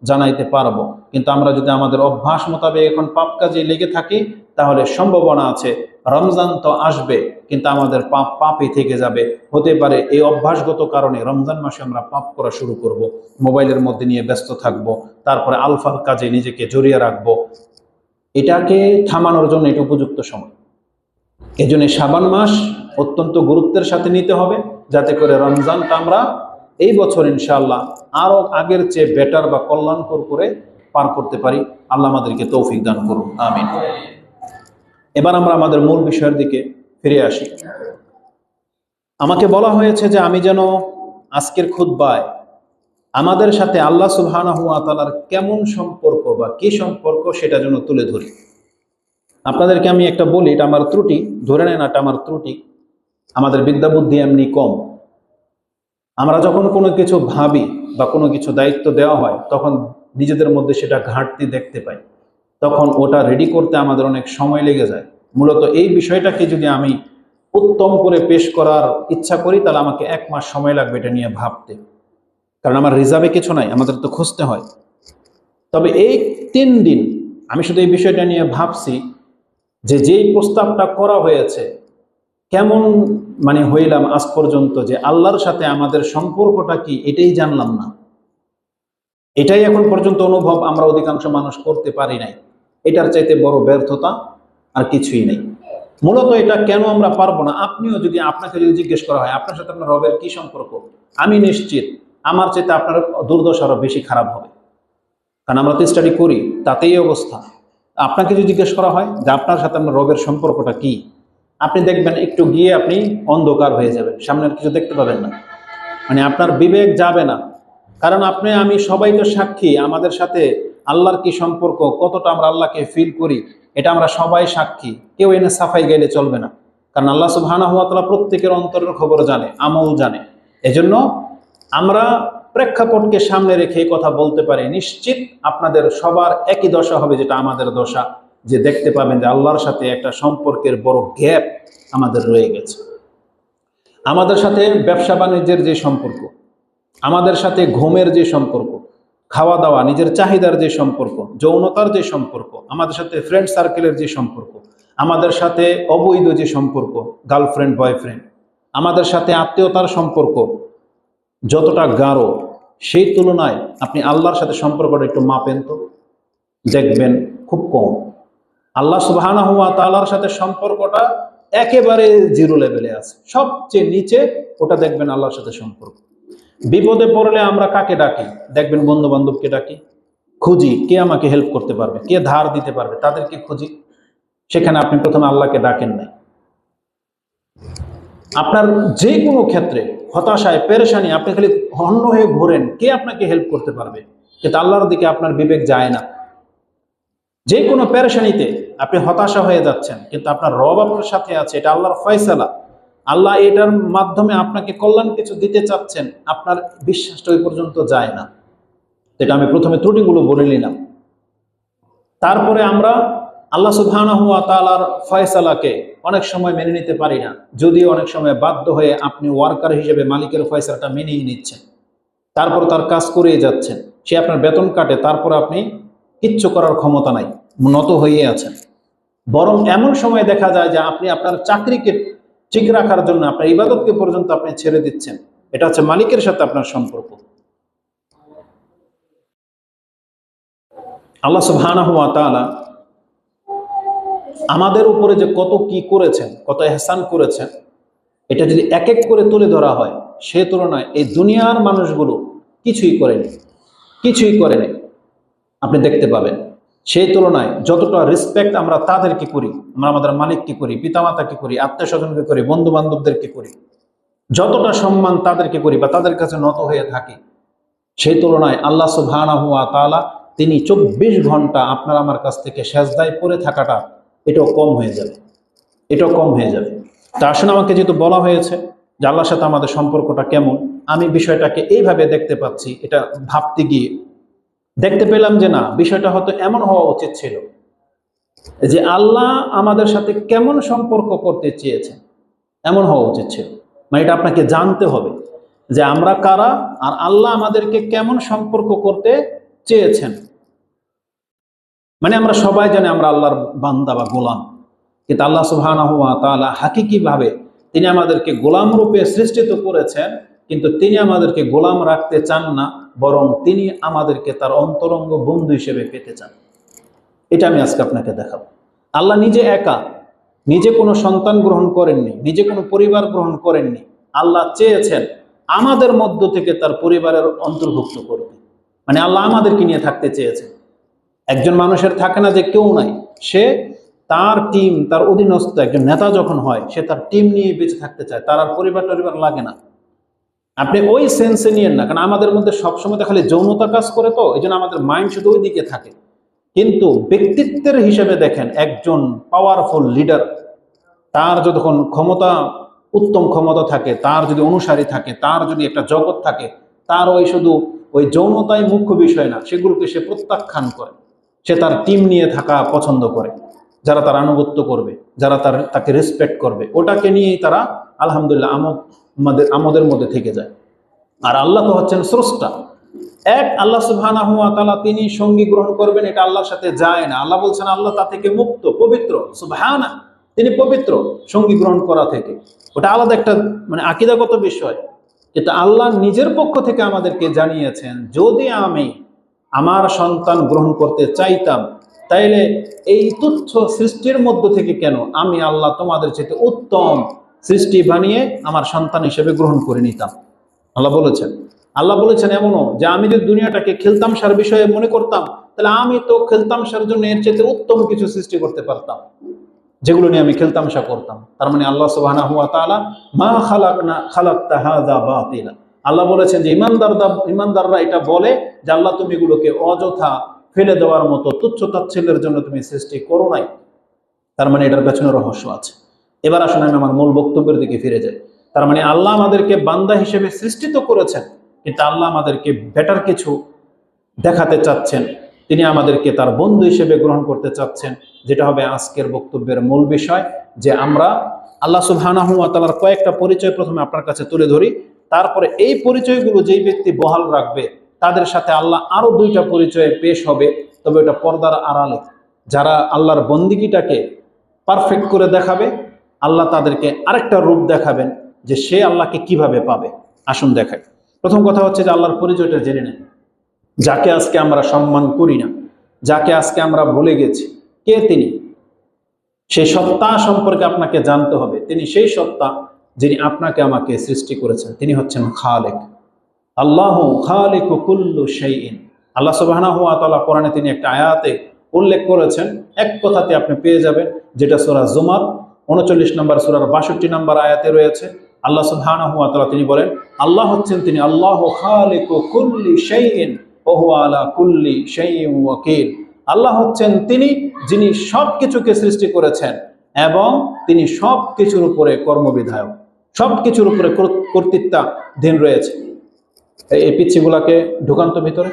S1: জানাইতে পারবো। কিন্তু আমরা যদি আমাদের অভ্যাস মোতাবেক এখন পাপ কাজে লেগে থাকি, তাহলে সম্ভাবনা আছে রমজান তো আসবে কিন্তু আমাদের পাপ পাপই থেকে যাবে। হতে পারে এই অভ্যাসগত কারণে রমজান মাসে আমরা পাপ করা শুরু করব, মোবাইলের মধ্যে নিয়ে ব্যস্ত থাকব, তারপরে আলফাল কাজে নিজেকে জড়িয়ে রাখবো। এটাকে থামানোর জন্য এটা উপযুক্ত সময়। এই জন্য শাবান মাস অত্যন্ত গুরুত্বের সাথে নিতে হবে, যাতে করে রমজানটা আমরা এই বছর ইনশাআল্লাহ আরো আগের চেয়ে বেটার বা কল্যাণকর করে পার করতে পারি। আল্লাহ আমাদেরকে তৌফিক দান করুন, আমিন। এবার আমরা আমাদের মূল বিষয়ের দিকে ফিরে আসি। আমাকে বলা হয়েছে যে আমি যেন আজকের খুতবায় আমাদের সাথে আল্লাহ সুবহানাহু ওয়া তাআলার কেমন সম্পর্ক বা কি সম্পর্ক সেটা যেন তুলে ধরি। আপনাদেরকে আমি একটা বলি, এটা আমার ত্রুটি, ধরে নেন এটা আমার ত্রুটি। আমাদের বিদ্যা বুদ্ধি এমনি কম। আমরা যখন কোনো কিছু ভাবি বা কোনো কিছু দায়িত্ব দেওয়া হয়, তখন নিজেদের মধ্যে সেটা ঘাটতি দেখতে পাই, তখন ওটা রেডি করতে আমাদের অনেক সময় লেগে যায়। মূলত এই বিষয়টাকে যদি আমি উত্তম করে পেশ করার ইচ্ছা করি, তাহলে আমাকে 1 মাস সময় লাগবে এটা নিয়ে ভাবতে, কারণ আমার রিজার্ভে কিছু নাই, আমাদের তো খুঁজতে হয়। তবে এই 3 দিন আমি শুধু এই বিষয়টা নিয়ে ভাবছি যে যেই প্রস্তাবটা করা হয়েছে, কেমন মানে হইলাম আজ পর্যন্ত, যে আল্লাহর সাথে আমাদের সম্পর্কটা কি এটাই জানলাম না। এটাই এখন পর্যন্ত অনুভব আমরা অধিকাংশ মানুষ করতে পারি নাই। এটার চাইতে বড় ব্যর্থতা আর কিছুই নেই। মূলত এটা কেন আমরা পারবো না, আপনিও যদি আপনাকে যদি জিজ্ঞেস করা হয় আপনার সাথে আপনার রবের কি সম্পর্ক, আমি নিশ্চিত আমার চাইতে আপনার দুর্দশা আরো বেশি খারাপ হবে। কারণ আমরা তো স্টাডি করি, তাতেই অবস্থা। আপনাকে যদি জিজ্ঞেস করা হয় যে আপনার সাথে আপনার রবের সম্পর্কটা কি, আপনি দেখবেন একটু গিয়ে আপনি অন্ধকার হয়ে যাবেন, সামনের কিছু দেখতে পাবেন না, মানে আপনার বিবেক যাবে না। কারণ আপনি আমি সবাই তো সাক্ষী, আমাদের সাথে আল্লাহর কি সম্পর্ক, কতটা আমরা আল্লাহকে ফিল করি, এটা আমরা সবাই সাক্ষী। কেউ এনে সাফাই গাইলে চলবে না, কারণ আল্লাহ সুবহানাহু ওয়া তাআলা প্রত্যেকের অন্তরের খবর জানে, আমল জানে। এজন্য আমরা প্রেক্ষাপটকে সামনে রেখে কথা বলতে পারি, নিশ্চিত আপনাদের সবার একই দশা হবে যেটা আমাদের দশা, যে দেখতে পাবেন যে আল্লাহর সাথে একটা সম্পর্কের বড় গ্যাপ আমাদের রয়ে গেছে। আমাদের সাথে ব্যবসা বাণিজ্যের যে সম্পর্ক, আমাদের সাথে ঘুমের যে সম্পর্ক, খাওয়া দাওয়া, নিজের চাহিদার যে সম্পর্ক, যৌনতার যে সম্পর্ক, আমাদের সাথে ফ্রেন্ড সার্কেলের যে সম্পর্ক, আমাদের সাথে অবৈধ যে সম্পর্ক, গার্লফ্রেন্ড বয়ফ্রেন্ড, আমাদের সাথে আত্মীয়তার সম্পর্ক যতটা গাঢ়, সেই তুলনায় আপনি আল্লাহর সাথে সম্পর্কটা একটু মাপেন তো, দেখবেন খুব কম। আল্লাহ সুবহানাহু ওয়া তাআলার সাথে সম্পর্কটা একেবারে জিরো লেভেলে আছে, সবচেয়ে নিচে ওটা দেখবেন আল্লাহর সাথে সম্পর্ক। বিপদে পড়লে আমরা কাকে ডাকি, দেখবেন বন্ধু বান্ধবকে ডাকি, খুঁজি কে আমাকে হেল্প করতে পারবে, কে ধার দিতে পারবে, তাদেরকে খুঁজি। সেখানে আপনি প্রথমে আল্লাহকে ডাকেন নাই। আপনার যে কোনো ক্ষেত্রে হতাশায় পেরেশানি আপনি খালি হন্য হয়ে ঘোরেন, কে আপনাকে হেল্প করতে পারবে, কিন্তু আল্লাহর দিকে আপনার বিবেক যায় না। যে কোনো পেরেশানিতে আপনি হতাশা হয়ে যাচ্ছেন, কিন্তু আপনার রব আপনার সাথে আছে, এটা আল্লাহর ফয়সালা, আল্লাহ এটার মাধ্যমে আপনাকে কল্যাণ কিছু দিতে চাচ্ছেন, আপনার বিশ্বাসটা ওই পর্যন্ত যায় না। এটা আমি প্রথমে ত্রুটিগুলো বলে নিলাম। তারপরে আমরা আল্লাহ সুবহানাহু ওয়া তাআলার ফয়সালাকে অনেক সময় মেনে নিতে পারি না, যদিও অনেক সময় বাধ্য হয়ে আপনি ওয়ার্কার হিসেবে মালিকের ফয়সালাটা মেনেই নিচ্ছেন, তারপর তার কাজ করেই যাচ্ছেন, সে আপনার বেতন কাটে, তারপর আপনি কিচ্ছু করার ক্ষমতা নাই, নত হয়ে আছেন। বরং এমন সময় দেখা যায় যে আপনি আপনার চাকরিকে ঠিক রাখার জন্য আপনার ইবাদতকে পর্যন্ত আপনি ছেড়ে দিচ্ছেন। এটা হচ্ছে মালিকের সাথে আপনার সম্পর্ক। আল্লাহ সুবহানাহু ওয়া তাআলা আমাদের উপরে যে কত কি করেছেন, কত ইহসান করেছেন, এটা যদি এক এক করে তুলে ধরা হয়, সে তুলনায় এই দুনিয়ার মানুষগুলো কিছুই করেনি, কিছুই করেনি। আপনি দেখতে পাবেন সেই তুলনায় যতটা রেসপেক্ট আমরা তাদেরকে করি, আমরা আমাদের মালিককে করি, পিতামাতাকে করি, আত্মীয় স্বজনকে করি, বন্ধু বান্ধবদেরকে করি, যতটা সম্মান তাদেরকে করি বা তাদের কাছে নত হয়ে থাকি, সেই তুলনায় আল্লাহ সুবহানাহু ওয়া তাআলা তিনি 24 ঘন্টা আপনার আমার কাছ থেকে সেজদায় পড়ে থাকাটা এটাও কম হয়ে যাবে, এটাও কম হয়ে যাবে। তা আসলে আমাকে যেহেতু বলা হয়েছে যে আল্লাহর সাথে আমাদের সম্পর্কটা কেমন, আমি বিষয়টাকে এইভাবে দেখতে পাচ্ছি। এটা ভাবতে গিয়ে দেখতে পেলাম যে না, বিষয়টা হয়তো এমন হওয়া উচিত ছিল যে আল্লাহ আমাদের সাথে কেমন সম্পর্ক করতে চেয়েছেন, এমন হওয়া উচিত ছিল। মানে এটা আপনাকে জানতে হবে যে আমরা কারা আর আল্লাহ আমাদেরকে কেমন সম্পর্ক করতে চেয়েছেন। মানে আমরা সবাই জানি আমরা আল্লাহর বান্দা বা গোলাম, কিন্তু আল্লাহ সুবহানাহু ওয়া তাআলা হাকিকি ভাবে তিনি আমাদেরকে গোলাম রূপে সৃষ্টিত করেছেন, কিন্তু তিনি আমাদেরকে গোলাম রাখতে চান না, বরং তিনি আমাদেরকে তার অন্তরঙ্গ বন্ধু হিসেবে পেতে চান। এটা আমি আজকে আপনাকে দেখাবো। আল্লাহ নিজে একা, নিজে কোনো সন্তান গ্রহণ করেননি, নিজে কোনো পরিবার গ্রহণ করেননি। আল্লাহ চেয়েছেন আমাদের মধ্য থেকে তার পরিবারের অন্তর্ভুক্ত করতে। মানে আল্লাহ আমাদেরকে নিয়ে থাকতে চেয়েছেন। একজন মানুষের থাকে না যে কেউ নাই, সে তার টিম, তার অধীনস্থ একজন নেতা যখন হয়, সে তার টিম নিয়ে বেঁচে থাকতে চায়, তার আর পরিবার টরিবার লাগে না। আপনি ওই সেন্সে নিয়েন না, কারণ আমাদের মধ্যে সবসময় খালি যৌনতা কাজ করে, তো এই জন্য আমাদের মাইন্ড শুধু ওই দিকে থাকে। কিন্তু ব্যক্তিত্বের হিসেবে দেখেন, একজন পাওয়ারফুল লিডার, তার যতক্ষণ ক্ষমতা, উত্তম ক্ষমতা থাকে, তার যদি অনুসারী থাকে, তার যদি একটা জগৎ থাকে, তার ওই শুধু ওই যৌনতাই মুখ্য বিষয় না, সেগুলোকে সে প্রত্যাখ্যান করে। সে তার টিম নিয়ে থাকা পছন্দ করে, যারা তার আনুগত্য করবে, যারা তাকে রেসপেক্ট করবে, ওটাকে নিয়েই তারা আলহামদুলিল্লাহ আমাদের মধ্যে থেকে যায়। আর আল্লাহ তো হচ্ছেন স্রষ্টা এক। আল্লাহ সুবহানাহু ওয়া তাআলা তিনি সঙ্গী গ্রহণ করবেন, এটা আল্লাহর সাথে যায় না। আল্লাহ বলছেন আল্লাহ তা থেকে মুক্ত, পবিত্র, সুবহানা, তিনি পবিত্র সঙ্গী গ্রহণ করা থেকে। ওটা আলাদা একটা মানে আকীদাগত বিষয়। এটা আল্লাহ নিজের পক্ষ থেকে আমাদেরকে জানিয়েছেন, যদি আমি আমার সন্তান গ্রহণ করতে চাইতাম, তাইলে এই তুচ্ছ সৃষ্টির মধ্য থেকে কেন আমি আল্লাহ তোমাদের চেয়ে উত্তম সৃষ্টি বানিয়ে আমার সন্তান হিসেবে গ্রহণ করে নিতাম। আল্লাহ বলেছেন। আল্লাহ বলেছেন এমনও যে আমি যদি দুনিয়াটাকে খেলতামশার বিষয়ে মনে করতাম, তাহলে আমি তো খেলতামশার জন্য এর চেয়ে উত্তম কিছু সৃষ্টি করতে পারতাম, যেগুলো নিয়ে আমি খেলতামশা করতাম। তার মানে আল্লাহ সুবহানাহু ওয়া তাআলা মা খালাকতা হাযা বাতিলা। আল্লাহ বলেছেন যে ইমানদাররা এটা বলে যে আল্লাহ তুমি এগুলোকে অযথা ফেলে দেওয়ার মতো তুচ্ছ তাচ্ছিল্যের জন্য তুমি সৃষ্টি করো নাই। তার মানে এটার পেছনে রহস্য আছে। এবার আসলে আমি আমার মূল বক্তব্যের দিকে ফিরে যাই। তার মানে আল্লাহ আমাদেরকে বান্দা হিসেবে সৃষ্টি তো করেছেন, কিন্তু আল্লাহ আমাদেরকে বেটার কিছু দেখাতে চাচ্ছেন। তিনি আমাদেরকে তার বন্ধু হিসেবে গ্রহণ করতে চাচ্ছেন, যেটা হবে আজকের বক্তব্যের মূল বিষয়। যে আমরা আল্লাহ সুবহানাহু ওয়া তাআলার কয়েকটা পরিচয় প্রথমে আপনার কাছে তুলে ধরি, তারপরে এই পরিচয়গুলো যেই ব্যক্তি বহাল রাখবে, তাদের সাথে আল্লাহ আরো দুইটা পরিচয়ে পেশ হবে, তবে এটা পর্দার আড়ালে। যারা আল্লাহর বন্দিগিটাকে পারফেক্ট করে দেখাবে, আল্লাহ তাদেরকে আরেকটা রূপ দেখাবেন যে সে আল্লাহকে কিভাবে পাবে। আসুন দেখাই। প্রথম কথা হচ্ছে যে আল্লাহর পরিচয়টা জেনে নেন। যাকে আজকে আমরা সম্মান করি না, যাকে আজকে আমরা ভুলে গেছি, কে তিনি? সেই সত্তা সম্পর্কে আপনাকে জানতে হবে। তিনি সেই সত্তা যিনি আপনাকে আমাকে সৃষ্টি করেছেন। তিনি হচ্ছেন খালেক। আল্লাহু খালিকু কুল্লু শাইইন। আল্লাহ সুবহানাহু ওয়া তাআলা কোরআনে তিনি একটা আয়াতে উল্লেখ করেছেন, এক কথাতে আপনি পেয়ে যাবেন, যেটা সূরা জুমার 39 নম্বর সূরার 62 নম্বর আয়াতে রয়েছে। আল্লাহ সুবহানাহু ওয়া তাআলা তিনি বলেন, আল্লাহ হচ্ছেন তিনি আল্লাহু খালিকু কুল্লি শাইইন ওয়া হুয়া আলা কুল্লি শাইইন ওয়াকিল। আল্লাহ হচ্ছেন তিনি যিনি সবকিছুকে সৃষ্টি করেছেন এবং তিনি সবকিছুর উপরে কর্মবিধায়ক, সবকিছুর উপরে কর্তৃত্বাধীন রয়েছে। এই পিচ্ছিগুলাকে ঢুকান্ত ভিতরে,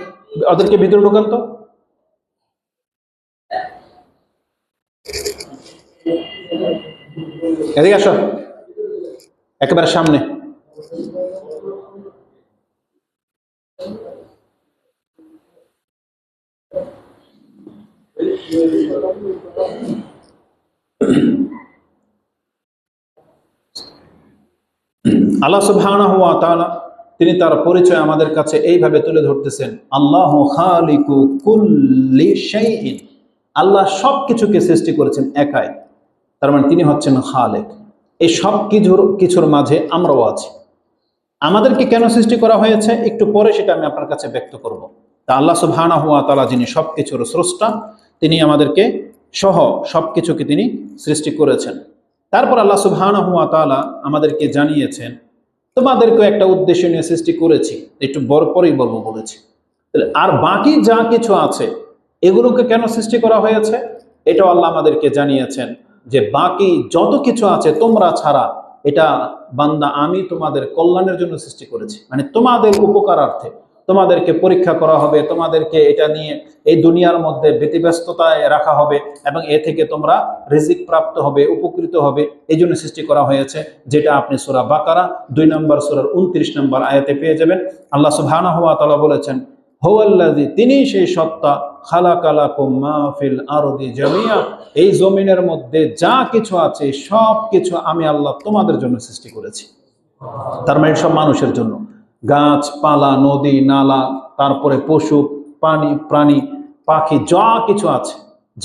S1: ওদেরকে ভিতরে ঢুকান্ত। এদিকে আসো, একেবারে সামনে। আল্লাহ সুবহানাহু ওয়া তাআলা তিনি তার পরিচয় আমাদের কাছে এইভাবে তুলে ধরতেছেন, আল্লাহু খালিকু কুল্লি শাইইন। আল্লাহ সবকিছুকে সৃষ্টি করেছেন একাই, তার মানে তিনি হচ্ছেন খালেক। এই সব কিছুর মাঝে আমরাও আছি। আমাদেরকে কেন সৃষ্টি করা হয়েছে একটু পরে সেটা আমি আপনার কাছে ব্যক্ত করব। তা আল্লাহ সুবহানাহু ওয়া তাআলা যিনি সবকিছুর স্রষ্টা, তিনি আমাদেরকে সহ সবকিছুকে তিনি সৃষ্টি করেছেন। তারপর আল্লাহ সুবহানাহু ওয়া তাআলা আমাদেরকে জানিয়েছেন, তোমাদেরকে একটা উদ্দেশ্য নিয়ে সৃষ্টি করেছি, একটু বড় পরেই বলবো বলেছি। আর বাকি যা কিছু আছে এগুলোকে কেন সৃষ্টি করা হয়েছে এটাও আল্লাহ আমাদেরকে জানিয়েছেন, যে বাকি যত কিছু আছে তোমরা ছাড়া এটা বান্দা আমি তোমাদের কল্যাণের জন্য সৃষ্টি করেছি, মানে তোমাদের উপকারার্থে। তোমাদেরকে পরীক্ষা করা হবে, তোমাদেরকে এটা নিয়ে এই দুনিয়ার মধ্যে ব্যতিব্যস্ততায় রাখা হবে এবং এ থেকে তোমরা রিজিক প্রাপ্ত হবে, উপকৃত হবে, এই জন্য সৃষ্টি করা হয়েছে। যেটা আপনি সূরা বাকারা 2 নম্বর সূরার 29 নম্বর আয়াতে পেয়ে যাবেন। আল্লাহ সুবহানাহু ওয়া তাআলা বলেছেন, হুয়াল্লাযী, তিনি সেই সত্তা, খালাকা লাকুম মা ফিল আরদি জামিয়া, এই জমিনের মধ্যে যা কিছু আছে সব কিছু আমি আল্লাহ তোমাদের জন্য সৃষ্টি করেছি। তার মানে সব মানুষের জন্য, গাছপালা, নদী নালা, তারপরে পশু প্রাণী পাখি, যা কিছু আছে,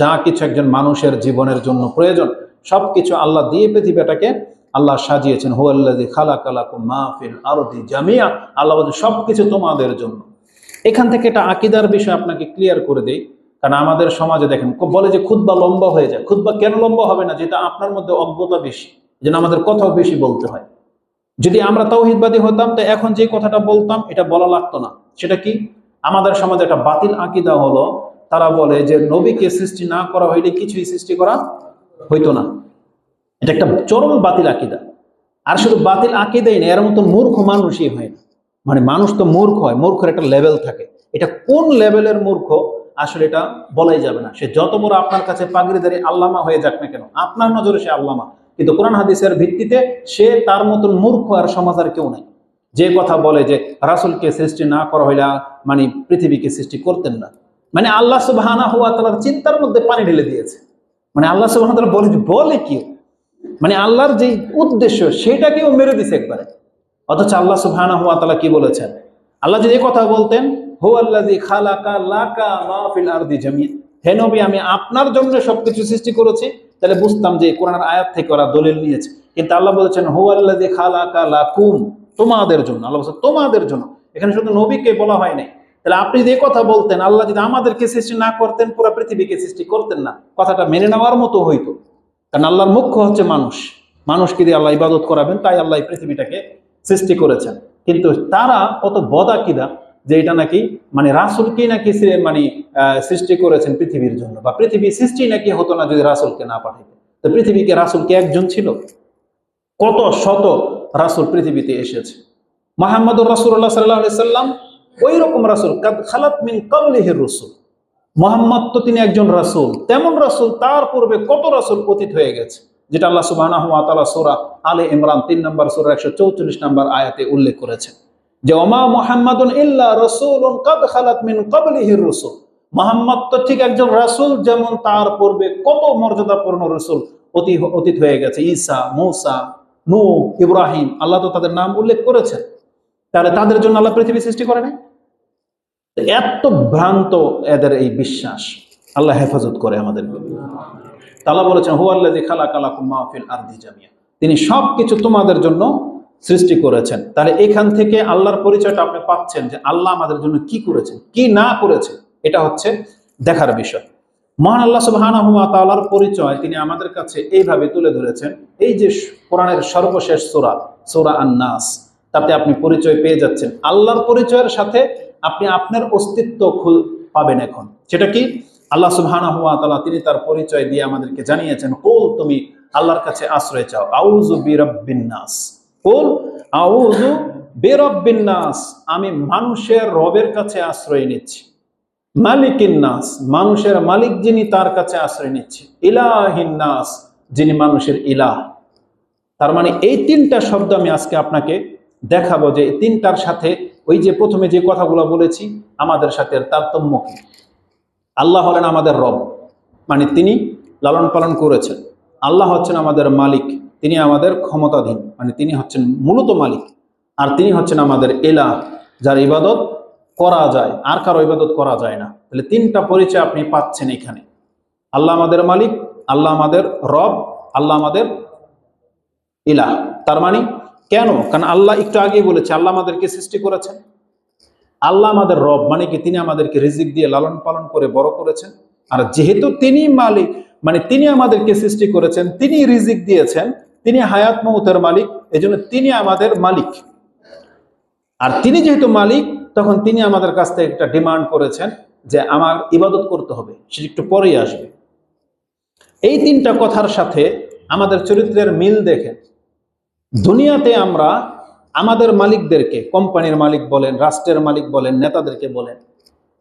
S1: যা কিছু একজন মানুষের জীবনের জন্য প্রয়োজন, সবকিছু আল্লাহ দিয়ে পৃথিবীটাকে আল্লাহ সাজিয়েছেন। হুয়াল্লাযী খালাকা লাকুম মা ফিল আরদি জামিয়া, আল্লাহ বলেন সবকিছু তোমাদের জন্য। এখান থেকে একটা আকীদার বিষয় আপনাকে ক্লিয়ার করে দেই, কারণ আমাদের সমাজে দেখেন বলে যে খুতবা লম্বা হয়ে যায়। খুতবা কেন লম্বা হবে না? যেটা আপনার মধ্যে অজ্ঞতা বেশি, যেন আমাদের কথাও বেশি বলতে হয়। যদি আমরা তাওহীদবাদী হতাম তো এখন যে কথাটা বলতাম এটা বলা লাগতো না। সেটা কি? আমাদের সমাজে একটা বাতিল আকীদা হলো, তারা বলে যে নবীকে সৃষ্টি না করা হইলে কিছুই সৃষ্টি করা হইতো না। এটা একটা চরম বাতিল আকীদা। আর শুধু বাতিল আকীদাই না, এর মতো মূর্খ মানুষই হয় না। মানে মানুষ তো মূর্খ হয়, মূর্খের একটা লেভেল থাকে। এটা কোন লেভেলের মূর্খ আসলে এটা বলাই যাবে না। সে যত বড় আপনার কাছে পাগড়িধারী আল্লামা হয়ে যাক না কেন, আপনার নজরে সে আল্লামা, কিন্তু কোরআন হাদিসের ভিত্তিতে সে তার মতন মূর্খ আর সমাজ আর কেউ নাই। যে কথা বলে যে রাসূলকে সৃষ্টি না করা হইলে মানে পৃথিবীকে সৃষ্টি করতেন না, মানে আল্লাহ সুবহানাহু ওয়া তাআলার চিন্তার মধ্যে পানি ঢেলে দিয়েছে। মানে আল্লাহ সুবহানাহু ওয়া তাআলা বলে কি, মানে আল্লাহর যে উদ্দেশ্য সেটাকেও মেরে দিছে একবারে। অথচ আল্লাহ সুবহানাহু ওয়া তাআলা কি বলেছেন? আল্লাহ যদি এই কথা বলতেন, হুয়াল্লাযী খালাকা লাকা মা ফিল আরদি জামিয়া, হে নবী আমি আপনার জন্য সবকিছু সৃষ্টি করেছি, তাহলে বুঝতাম যে কোরআনের আয়াত থেকে ওরা দলিল নিয়েছে। কিন্তু আল্লাহ বলেছেন হুয়াল্লাযী খালাকা লাকুম, তোমাদের জন্য। আল্লাহ বলেছেন তোমাদের জন্য, এখানে শুধু নবীকে বলা হয় নাই। তাহলে আপনি যদি এই কথা বলতেন, আল্লাহ যদি আমাদেরকে সৃষ্টি না করতেন পুরো পৃথিবীকে সৃষ্টি করতেন না, কথাটা মেনে নেওয়ার মতো হইতো। কারণ আল্লাহর মুখ্য হচ্ছে মানুষ, মানুষকে দিয়ে আল্লাহ ইবাদত করাবেন, তাই আল্লাহ এই পৃথিবীটাকে সৃষ্টি করেছেন। কিন্তু তারা কত বদাকিদা যে এটা নাকি মানে রাসূলকেই নাকি মানে সৃষ্টি করেছেন পৃথিবীর জন্য, বা পৃথিবী সৃষ্টি নাকি হতো না যদি রাসূলকে না পাঠাইতেন। তো পৃথিবীকে রাসূলকে একজন ছিল? কত শত রাসূল পৃথিবীতে এসেছে। মুহাম্মদুর রাসূলুল্লাহ সাল্লাল্লাহু আলাইহি সাল্লাম ওই রকম রাসূল, কাদ খালাত মিন ক্বাবলিহির রাসূল। মুহাম্মদ তো তিনি একজন রাসূল, তেমন রাসূল তার পূর্বে কত রাসূল পতিত হয়ে গেছে, যেটা আল্লাহ সুবহানাহু ওয়া তাআলা সূরা আলে ইমরান 3 নম্বর সূরা 144 নম্বর আয়াতে উল্লেখ করেছেন যে ওমা মুহাম্মাদুন ইল্লা রাসূলুন কাদ খালাত মিন ক্বাবলিহির রাসূল। মুহাম্মদ তো ঠিক একজন রাসূল, যেমন তার পূর্বে কত মর্যাদাপূর্ণ রাসূল অতীত হয়ে গেছে। ঈসা, মূসা, নূহ, ইব্রাহিম, আল্লাহ তো তাদের নাম উল্লেখ করেছেন। তাহলে তাদের জন্য আল্লাহ পৃথিবী সৃষ্টি করে নাই? এত ভ্রান্ত এদের এই বিশ্বাস, আল্লাহ হেফাজত করে আমাদের। আল্লাহ বলেছেন হুয়াল্লাযী খালাকা লাকুম মা ফিল আরদি জামিয়া, তিনি সবকিছু তোমাদের জন্য সৃষ্টি করেছেন। তাহলে এখান থেকে আল্লাহর পরিচয়টা আপনি পাচ্ছেন যে আল্লাহ আমাদের জন্য কি করেছেন, কি না করেছেন, এটা হচ্ছে দেখার বিষয়। মহান আল্লাহ সুবহানাহু ওয়া তাআলার পরিচয় তিনি আমাদের কাছে এইভাবে তুলে ধরেছেন। এই যে কোরআনের সর্বশেষ সূরা, সূরা আন-নাস, তাতে আপনি পরিচয় পেয়ে যাচ্ছেন। আল্লাহর পরিচয়ের সাথে আপনি আপনার অস্তিত্ব পাবেন এখন। সেটা কি? আল্লাহ সুবহানাহু ওয়া তাআলা তিনি তার পরিচয় দিয়ে আমাদেরকে জানিয়েছেন, কুল, তুমি আল্লাহর কাছে আশ্রয় চাও, আউযু বিরাব্বিন নাস, কুল আউযু বিরাব্বিন নাস, আমি মানুষের রবের কাছে আশ্রয় নিচ্ছি। মালিকিন নাস, মানুষের মালিক যিনি তার কাছে আশ্রয় নিচ্ছি। ইলাহিন নাস, যিনি মানুষের ইলাহ। তার মানে এই তিনটা শব্দ আমি আজকে আপনাকে দেখাবো যে এই তিনটার সাথে ওই যে প্রথমে যে কথাগুলো বলেছি আমাদের সাথে তারতম্য কি। আল্লাহ হলেন আমাদের রব, মানে তিনি লালন পালন করেছেন। আল্লাহ হচ্ছেন আমাদের মালিক, তিনি আমাদের ক্ষমতাধীন, মানে তিনি হচ্ছেন মূলত মালিক। আর তিনি হচ্ছেন আমাদের ইলাহ, যার ইবাদত করা যায়, আর কারো ইবাদত করা যায় না। তাহলে তিনটা পরিচয় আপনি পাচ্ছেন এখানে। আল্লাহ আমাদের মালিক, আল্লাহ আমাদের রব, আল্লাহ আমাদের ইলাহ। তার মানে কেন? কারণ আল্লাহ একটু আগেই বলেছে আল্লাহ আমাদেরকে সৃষ্টি করেছেন। আল্লাহ আমাদের রব, মানে কি তিনি আমাদেরকে রিজিক দিয়ে লালন পালন করে বড় করেছেন। আর যেহেতু তিনি মালিক, মানে তিনি আমাদেরকে সৃষ্টি করেছেন, তিনি রিজিক দিয়েছেন, তিনি হায়াত মউতের মালিক, এজন্য তিনি আমাদের মালিক। আর তিনি যেহেতু মালিক, তখন তিনি আমাদের কাছ থেকে একটা ডিমান্ড করেছেন যে আমার ইবাদত করতে হবে, সেটা একটু পরেই আসবে। এই তিনটা কথার সাথে আমাদের চরিত্রের মিল দেখেন। দুনিয়াতে আমরা আমাদের মালিকদেরকে, কোম্পানির মালিক বলেন, রাষ্ট্রের মালিক বলেন, নেতাদেরকে বলেন,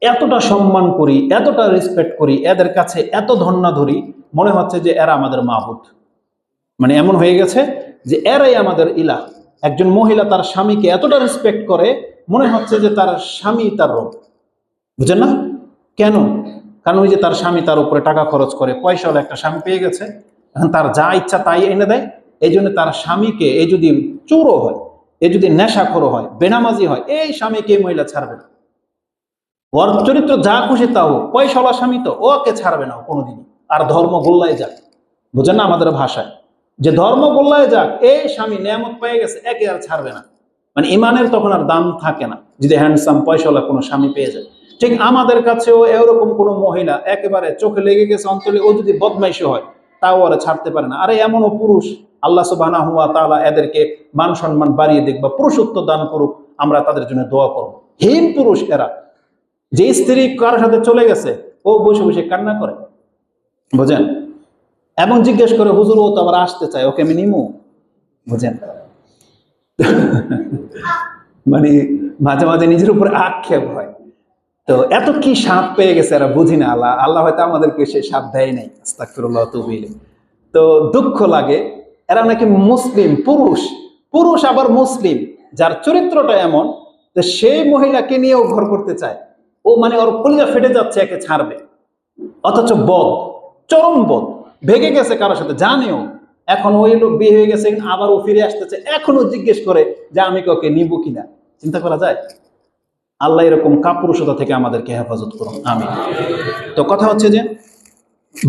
S1: এতটা সম্মান করি, এতটা রেসপেক্ট করি, এদের কাছে এত ধন্য ধরি, মনে হচ্ছে যে এরা আমাদের মাবুদ। মানে এমন হয়ে গেছে যে এরাই আমাদের ইলাহ। একজন মহিলা তার স্বামীকে এতটা রেসপেক্ট করে, মনে হচ্ছে যে তার স্বামী তার রব। বুঝেন না কেন? কারণ ওই যে তার স্বামী তার উপরে টাকা খরচ করে, পয়সাওয়ালা একটা স্বামী পেয়ে গেছে, এখন তার যা ইচ্ছা তাই এনে দেয়। এই জন্য তার স্বামীকে, এই যদি চোরও হয়, এ যদি নেশাখোরও হয়, বেনামাজি হয়, এই স্বামীকে এই মহিলা ছাড়বে না। ওর চরিত্র যা খুশি তা হোক, পয়সাওয়ালা স্বামী তো ওকে ছাড়বে না কোনোদিনই। আর ধর্ম গোল্লায় যাক, বুঝেন না আমাদের ভাষায়, যে ধর্ম গোল্লায় যাক, এই স্বামী নিয়ামত পেয়ে গেছে, একে আর ছাড়বে না। মানে ইমানের তখন আর দাম থাকে না যদি হ্যান্ডসাম পয়সাওয়ালা কোনো স্বামী পেয়ে যায়। ঠিক আমাদের কাছেও এরকম কোনো মহিলা একেবারে চোখে লেগে গেছে অন্তরে, ও যদি বদমাইশি হয় তাও ওরা ছাড়তে পারে না। আরে এমনও পুরুষ, আল্লাহ সুবহানাহু ওয়া তাআলা এদেরকে মান সম্মান বাড়িয়ে দিক বা পুরুষত্ব দান করুক, আমরা তাদের জন্য দোয়া করব। হীন পুরুষ এরা, যে স্ত্রী কারোর সাথে চলে গেছে ও বসে বসে কান্না করে, বুঝেন, এবং জিজ্ঞেস করে হুজুর ও তো আবার আসতে চায়, ওকে আমি নিমু, বুঝেন। মানে মাঝে মাঝে নিজের উপর আক্ষেপ হয়। তো এত কি সাপ পেয়ে গেছে এরা, বুঝি না। আল্লাহ হয়তো আমাদেরকে সে সাপ দেয় নাই, আস্তাগফিরুল্লাহ ওয়া আতুবু ইলাইহি। তো দুঃখ লাগে, এরা নাকি মুসলিম পুরুষ, পুরুষ আবার মুসলিম, যার চরিত্রটা এমন যে সেই মহিলাকে নিয়েও ঘর করতে চায়। ও মানে ওর কলিজা ফেটে যাচ্ছে একে ছাড়বে, অথচ বদ, চরম বদ, ভেগে গেছে কারোর সাথে, জানেও এখন ওই লোক বিয়ে হয়ে গেছে, আবার ও ফিরে আসতেছে, এখনো জিজ্ঞেস করে যে আমি কাউকে নিব কিনা। চিন্তা করা যায়? আল্লাহ এরকম কাপুরুষতা থেকে আমাদেরকে হেফাজত করুন, আমিন। তো কথা হচ্ছে যে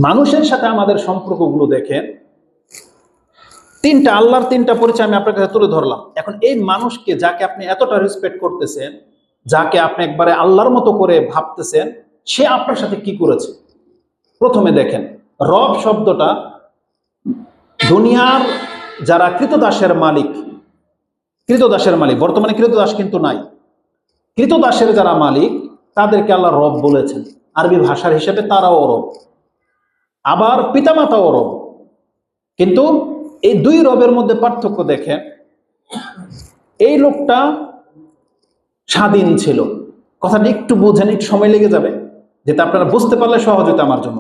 S1: মানুষের সাথে আমাদের সম্পর্কগুলো দেখেন, তিনটা আল্লাহর তিনটা পরিচয় আমি আপনার কাছে তুলে ধরলাম। এখন এই মানুষকে, যাকে আপনি এতটা রেসপেক্ট করতেছেন, যাকে আপনি একবারে আল্লাহর মতো করে ভাবতেছেন, সে আপনার সাথে কি করেছে। প্রথমে দেখেন, রব শব্দটা দুনিয়ার যারা কৃতদাসের মালিক, কৃতদাসের মালিক, বর্তমানে কৃতদাস কিন্তু নাই, কৃতদাসের যারা মালিক তাদেরকে আল্লাহ রব বলেছেন। আরবি ভাষার হিসেবে তারাও রব, আবার পিতামাতাও রব। কিন্তু এই দুই রবের মধ্যে পার্থক্য দেখেন। এই লোকটা স্বাধীন ছিল, কথাটা একটু বোঝেন, একটু সময় লেগে যাবে, যেটা আপনারা বুঝতে পারলে সহজ হতো আমার জন্য।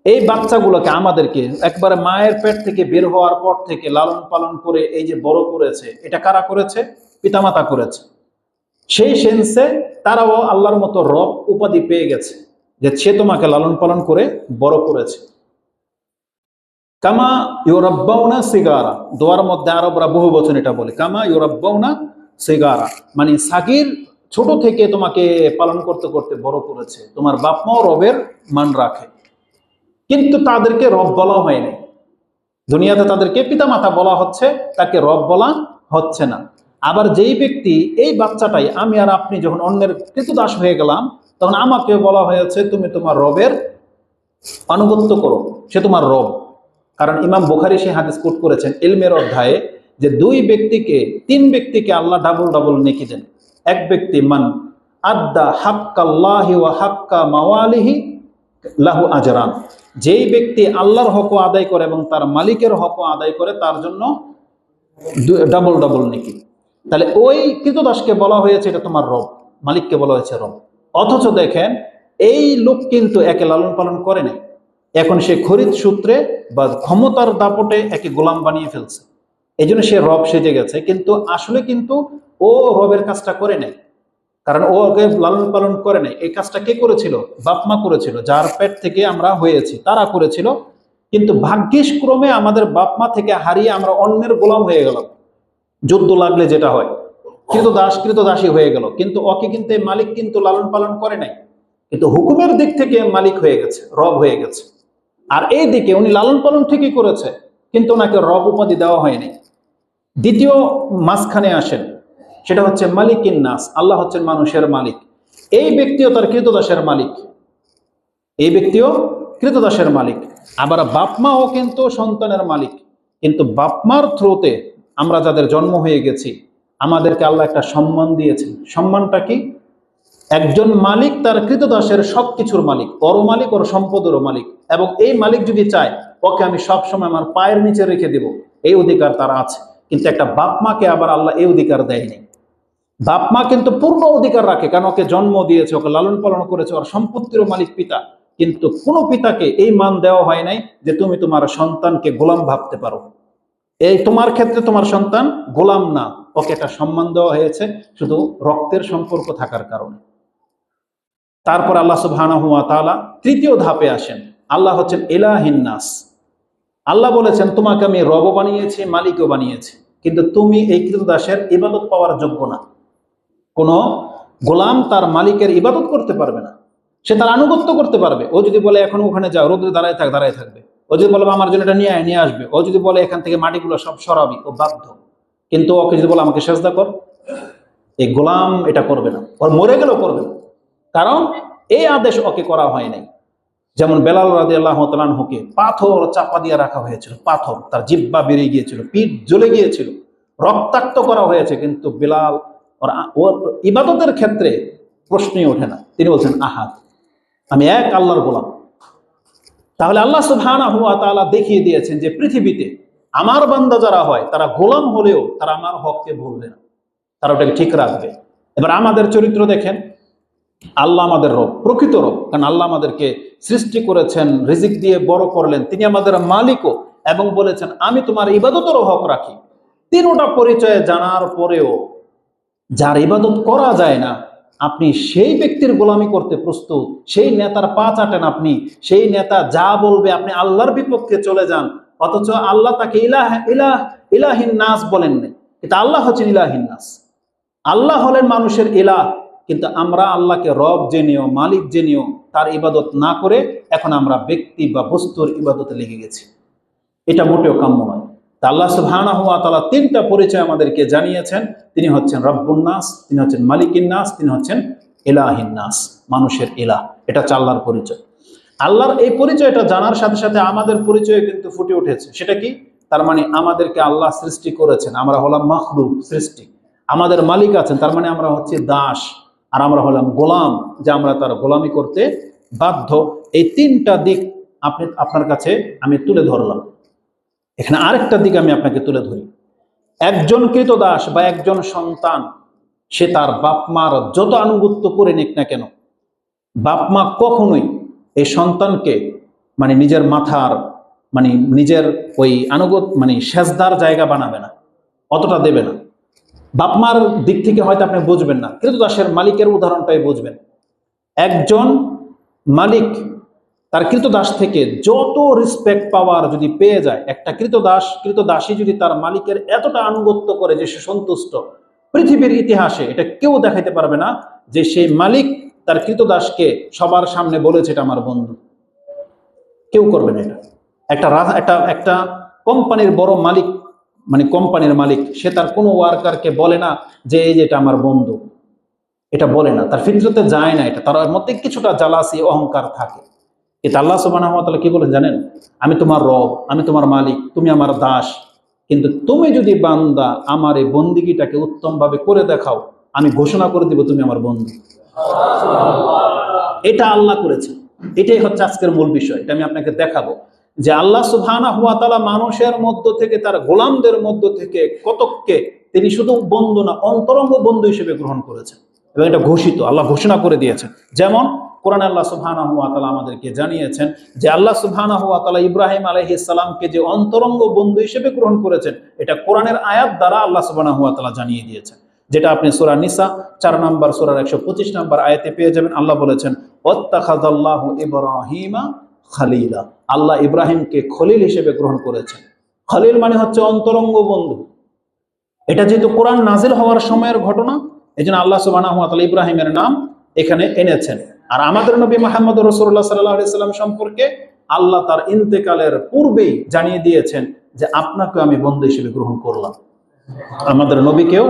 S1: এই বাচ্চাগুলোকে, আমাদেরকে একবারে মায়ের পেট থেকে বের হওয়ার পর থেকে লালন পালন করে এই যে বড় করেছে, এটা কারা করেছে? পিতামাতা করেছে। সেই সেন্সে তারাও আল্লাহর মতো রব উপাধি পেয়ে গেছে, যে সে তোমাকে লালন পালন করে বড় করেছে। কামা ইউরাব্বাউনা সিগারা, দোয়ার মধ্যে আরবরা বহু বচন এটা বলে, কামা ইউরাব্বাউনা সিগারা, মানে সাগির, ছোট থেকে তোমাকে পালন করতে করতে বড় করেছে। তোমার বাপ মাও রবের মান রাখে, কিন্তু তাদেরকে রব বলা হয়নি। দুনিয়াতে তাদেরকে পিতামাতা বলা হচ্ছে, তাকে রব বলা হচ্ছে না। আবার যেই ব্যক্তি, এই বাচ্চাটাই, আমি আর আপনি যখন অন্যের কৃতদাস হয়ে গেলাম, তখন আমাকে বলা হয়েছে তুমি তোমার রবের আনুগত্য করো, সে তোমার রব। কারণ ইমাম বুখারী সেই হাদিস কোট করেছেন ইলমের অধ্যায়ে, যে তিন ব্যক্তিকে আল্লাহ ডাবল ডাবল নেকি দেন। এক ব্যক্তি, মান আদ্দা হাক্কাল্লাহি ওয়া হাক্কা মাওয়ালিহি লাহু আজরান, যেই ব্যক্তি আল্লাহর হক আদায় করে এবং তার মালিকের হক আদায় করে, তার জন্য ডাবল ডাবল নেকি। তাহলে ওই কৃতদাসকে বলা হয়েছে এটা তোমার রব, মালিককে বলা হয়েছে রব। অথচ দেখেন এই লোক কিন্তু একে লালন পালন করে নাই, এখন সে খরিদ সূত্রে বা ক্ষমতার দাপটে একে গোলাম বানিয়ে ফেলছে, এই জন্য সে রব সেজে গেছে। কিন্তু আসলে কিন্তু ও রবের কাজটা করে নাই, কারণ ও ওকে লালন পালন করে নাই। এই কাজটা কে করেছিল? বাপ মা করেছিল, যার পেট থেকে আমরা হয়েছি তারা করেছিল। কিন্তু ভাগ্যিস ক্রমে আমাদের বাপ মা থেকে হারিয়ে আমরা অন্যের গোলাম হয়ে গেলাম। যুদ্ধ লাগলে যেটা হয়, কৃতদাসী হয়ে গেল। কিন্তু ওকে কিন্তু এই মালিক কিন্তু লালন পালন করে নাই, কিন্তু হুকুমের দিক থেকে মালিক হয়ে গেছে, রব হয়ে গেছে। আর এই দিকে উনি লালন পালন ঠিকই করেছে, কিন্তু ওনাকে রব উপাধি দেওয়া হয়নি। দ্বিতীয় মাঝখানে আসেন, সেটা হচ্ছে মালিকিন নাস, আল্লাহ হচ্ছেন মানুষের মালিক। এই ব্যক্তিও তার কৃতদাসের মালিক, এই ব্যক্তিও কৃতদাসের মালিক। আবার বাপমাও কিন্তু সন্তানের মালিক, কিন্তু বাপমার থ্রুতে আমরা যাদের জন্ম হয়ে গেছি, আমাদেরকে আল্লাহ একটা সম্মান দিয়েছেন। সম্মানটা কি? একজন মালিক তার কৃতদাসের সবকিছুর মালিক, ওর মালিক, ওর সম্পদেরও মালিক। এবং এই মালিক যদি চায় ওকে আমি সবসময় আমার পায়ের নিচে রেখে দেব, এই অধিকার তার আছে। কিন্তু একটা বাপ মাকে আবার আল্লাহ এই অধিকার দেয়নি। বাপ মা কিন্তু পূর্ণ অধিকার রাখে, কারণ ওকে জন্ম দিয়েছে, ওকে লালন পালন করেছে, ওর সম্পত্তিরও মালিক পিতা। কিন্তু কোনো পিতাকে এই মান দেওয়া হয় নাই যে তুমি তোমার সন্তানকে গোলাম ভাবতে পারো। এই তোমার ক্ষেত্রে তোমার সন্তান গোলাম না, ওকে একটা সম্মান দেওয়া হয়েছে শুধু রক্তের সম্পর্ক থাকার কারণে। তারপর আল্লাহ সুবহানাহু ওয়া তাআলা তৃতীয় ধাপে আসেন। আল্লাহ হচ্ছেন ইলাহিন নাস। আল্লাহ বলেছেন তোমাকে আমি রব বানিয়েছি, মালিকও বানিয়েছি, কিন্তু তুমি এই কৃতদাসের ইবাদত পাওয়ার যোগ্য না। কোন গোলাম তার মালিকের ইবাদত করতে পারবে না, সে তার আনুগত্য করতে পারবে। ও যদি বলে এখন ওখানে যাও, রোদে দাঁড়ায় থাকবে। ও যদি বলে আমার জন্য এটা নিয়ে আসবে। ও যদি বলে এখান থেকে মাটিগুলো সব সরাবি, ও বাধ্য। কিন্তু ওকে যদি বলে আমাকে সেজদা কর, এই গোলাম এটা করবে না, ওর মরে গেলেও করবে না, কারণ এই আদেশ ওকে করা হয় নাই। যেমন বেলাল রাদিয়াল্লাহু তাআলা আনহুকে পাথর চাপা দিয়ে রাখা হয়েছিল, পাথর, তার জিহ্বা বেরিয়ে গিয়েছিল, পিঠ জ্বলে গিয়েছিল, রক্তাক্ত করা হয়েছে, কিন্তু বেলাল ওর ইবাদতের ক্ষেত্রে প্রশ্নই ওঠে না। তিনি বলছেন আহাদ, আমি এক আল্লাহর গোলাম। তাহলে আল্লাহ সুবহানাহু ওয়া তাআলা দেখিয়ে দিয়েছেন যে পৃথিবীতে আমার বান্দা যারা হয় তারা গোলাম হলেও তারা আমার হককে ভুলবে না, তারা ওটাকে ঠিক রাখবে। এবার আমাদের চরিত্র দেখেন, আল্লাহ আমাদের রব, প্রকৃত রব, কারণ আল্লাহ আমাদেরকে সৃষ্টি করেছেন, রিজিক দিয়ে বড় করলেন, তিনি আমাদের মালিকও, এবং বলেছেন আমি তোমার ইবাদতেরও হক রাখি। তিনটা পরিচয় জানার পরেও যার ইবাদত করা যায় না, আপনি সেই ব্যক্তির গোলামি করতে প্রস্তুত, সেই নেতার পা চাটেন আপনি, সেই নেতা যা বলবে আপনি আল্লাহর বিপক্ষে চলে যান, অথচ আল্লাহ তাকে ইলাহিন নাস বলেন না। কিন্তু আল্লাহ হচ্ছেন ইলাহিন নাস, আল্লাহ হলেন মানুষের ইলাহ। কিন্তু আমরা আল্লাহকে রব জেনেও, মালিক জেনেও তার ইবাদত না করে এখন আমরা ব্যক্তি বা বস্তুর ইবাদতে লেগে গেছি। এটা মোটেও কাম্য নয়। তা আল্লাহ সুবহানাহু ওয়া তাআলা তিনটা পরিচয় আমাদেরকে জানিয়েছেন। তিনি হচ্ছেন রব্বুন নাস, তিনি হচ্ছেন মালিকিন নাস, তিনি হচ্ছেন ইলাহিন নাস, মানুষের ইলাহ। এটা হচ্ছে আল্লাহর পরিচয়। আল্লাহর এই পরিচয়টা জানার সাথে সাথে আমাদের পরিচয় কিন্তু ফুটে উঠেছে। সেটা কি? তার মানে আমাদেরকে আল্লাহ সৃষ্টি করেছেন, আমরা হলাম মাখলুক, সৃষ্টি। আমাদের মালিক আছেন, তার মানে আমরা হচ্ছে দাস, আর আমরা হলাম গোলাম, যে আমরা তার গোলামি করতে বাধ্য। এই তিনটা দিক আপনার কাছে আমি তুলে ধরলাম। এখানে আরেকটা দিক আমি আপনাকে তুলে ধরি। একজন কৃতদাস বা একজন সন্তান, সে তার বাপ মার যত আনুগত্য করে নিক না কেন, বাপ মা কখনোই এই সন্তানকে মানে নিজের মাথার মানে নিজের ওই সেজদার জায়গা বানাবে না, অতটা দেবে না। বাপ মার দিক থেকে হয়তো আপনি বুঝবেন না, কৃতদাসের মালিকের উদাহরণটাই বুঝবেন। একজন মালিক তার কৃতদাস থেকে যত রেসপেক্ট পাওয়ার যদি পেয়ে যায়, একটা কৃতদাসী যদি তার মালিকের এতটা আনুগত্য করে যে সে সন্তুষ্ট, পৃথিবীর ইতিহাসে এটা কেউ দেখাইতে পারবে না যে সেই মালিক তার কৃতদাসকে সবার সামনে বলেছে এটা আমার বন্ধু। কেউ করবে না এটা। একটা কোম্পানির বড় মালিক, মানে কোম্পানির মালিক, সে তার কোনো ওয়ার্কারকে বলে না যে এই যে এটা আমার বন্ধু, এটা বলে না, তার ফিতরতে যায় না এটা, তার মধ্যে কিছুটা জালাসি, অহংকার থাকে। এটা আল্লাহ সুবহানাহু ওয়া তাআলা কি বলেন জানেন? আমি তোমার রব, আমি তোমার মালিক, তুমি আমার দাস, কিন্তু তুমি যদি বান্দা আমার এই বন্দিগিটাকে উত্তম ভাবে করে দেখাও, আমি ঘোষণা করে দিব তুমি আমার বন্ধু। এটা আল্লাহ করেছে। এটাই হচ্ছে আজকের মূল বিষয়। এটা আমি আপনাকে দেখাবো যে আল্লাহ সুবহানাহু ওয়া তাআলা মানুষের মধ্য থেকে, তার গোলামদের মধ্য থেকে কতককে তিনি শুধু বন্ধু না, অন্তরঙ্গ বন্ধু হিসেবে গ্রহণ করেছেন, এবং এটা ঘোষিত, আল্লাহ ঘোষণা করে দিয়েছেন। যেমন কোরআনে আল্লাহ সুবহানাহু ওয়া তাআলা আমাদেরকে জানিয়েছেন যে আল্লাহ সুবহানাহু ওয়া তাআলা ইব্রাহিম আলাইহিস সালামকে যে অন্তরঙ্গ বন্ধু হিসেবে গ্রহণ করেছেন, এটা কোরআনের আয়াত দ্বারা আল্লাহ সুবহানাহু ওয়া তাআলা জানিয়ে দিয়েছেন, যেটা আপনি সূরা নিসা 4 নম্বর সূরার 125 নম্বর আয়াতে পেয়ে যাবেন। আল্লাহ বলেছেন ওয়াত্তাখাযাল্লাহু ইব্রাহিমা খলিলা, আল্লাহ ইব্রাহিমকে খলিল হিসেবে গ্রহণ করেছেন। খলিল মানে হচ্ছে অন্তরঙ্গ বন্ধু। এটা যেহেতু কোরআন নাজিল হওয়ার সময়ের ঘটনা, এজন্য আল্লাহ সুবহানাহু ওয়া তাআলা ইব্রাহিমের নাম এখানে এনেছেন। আর আমাদের নবী মুহাম্মদ রাসূলুল্লাহ সাল্লাল্লাহু আলাইহি সাল্লাম সম্পর্কে আল্লাহ তার ইন্তেকালের পূর্বেই জানিয়ে দিয়েছেন যে আপনাকে আমি বন্ধু হিসেবে গ্রহণ করলাম। আমাদের নবীকেও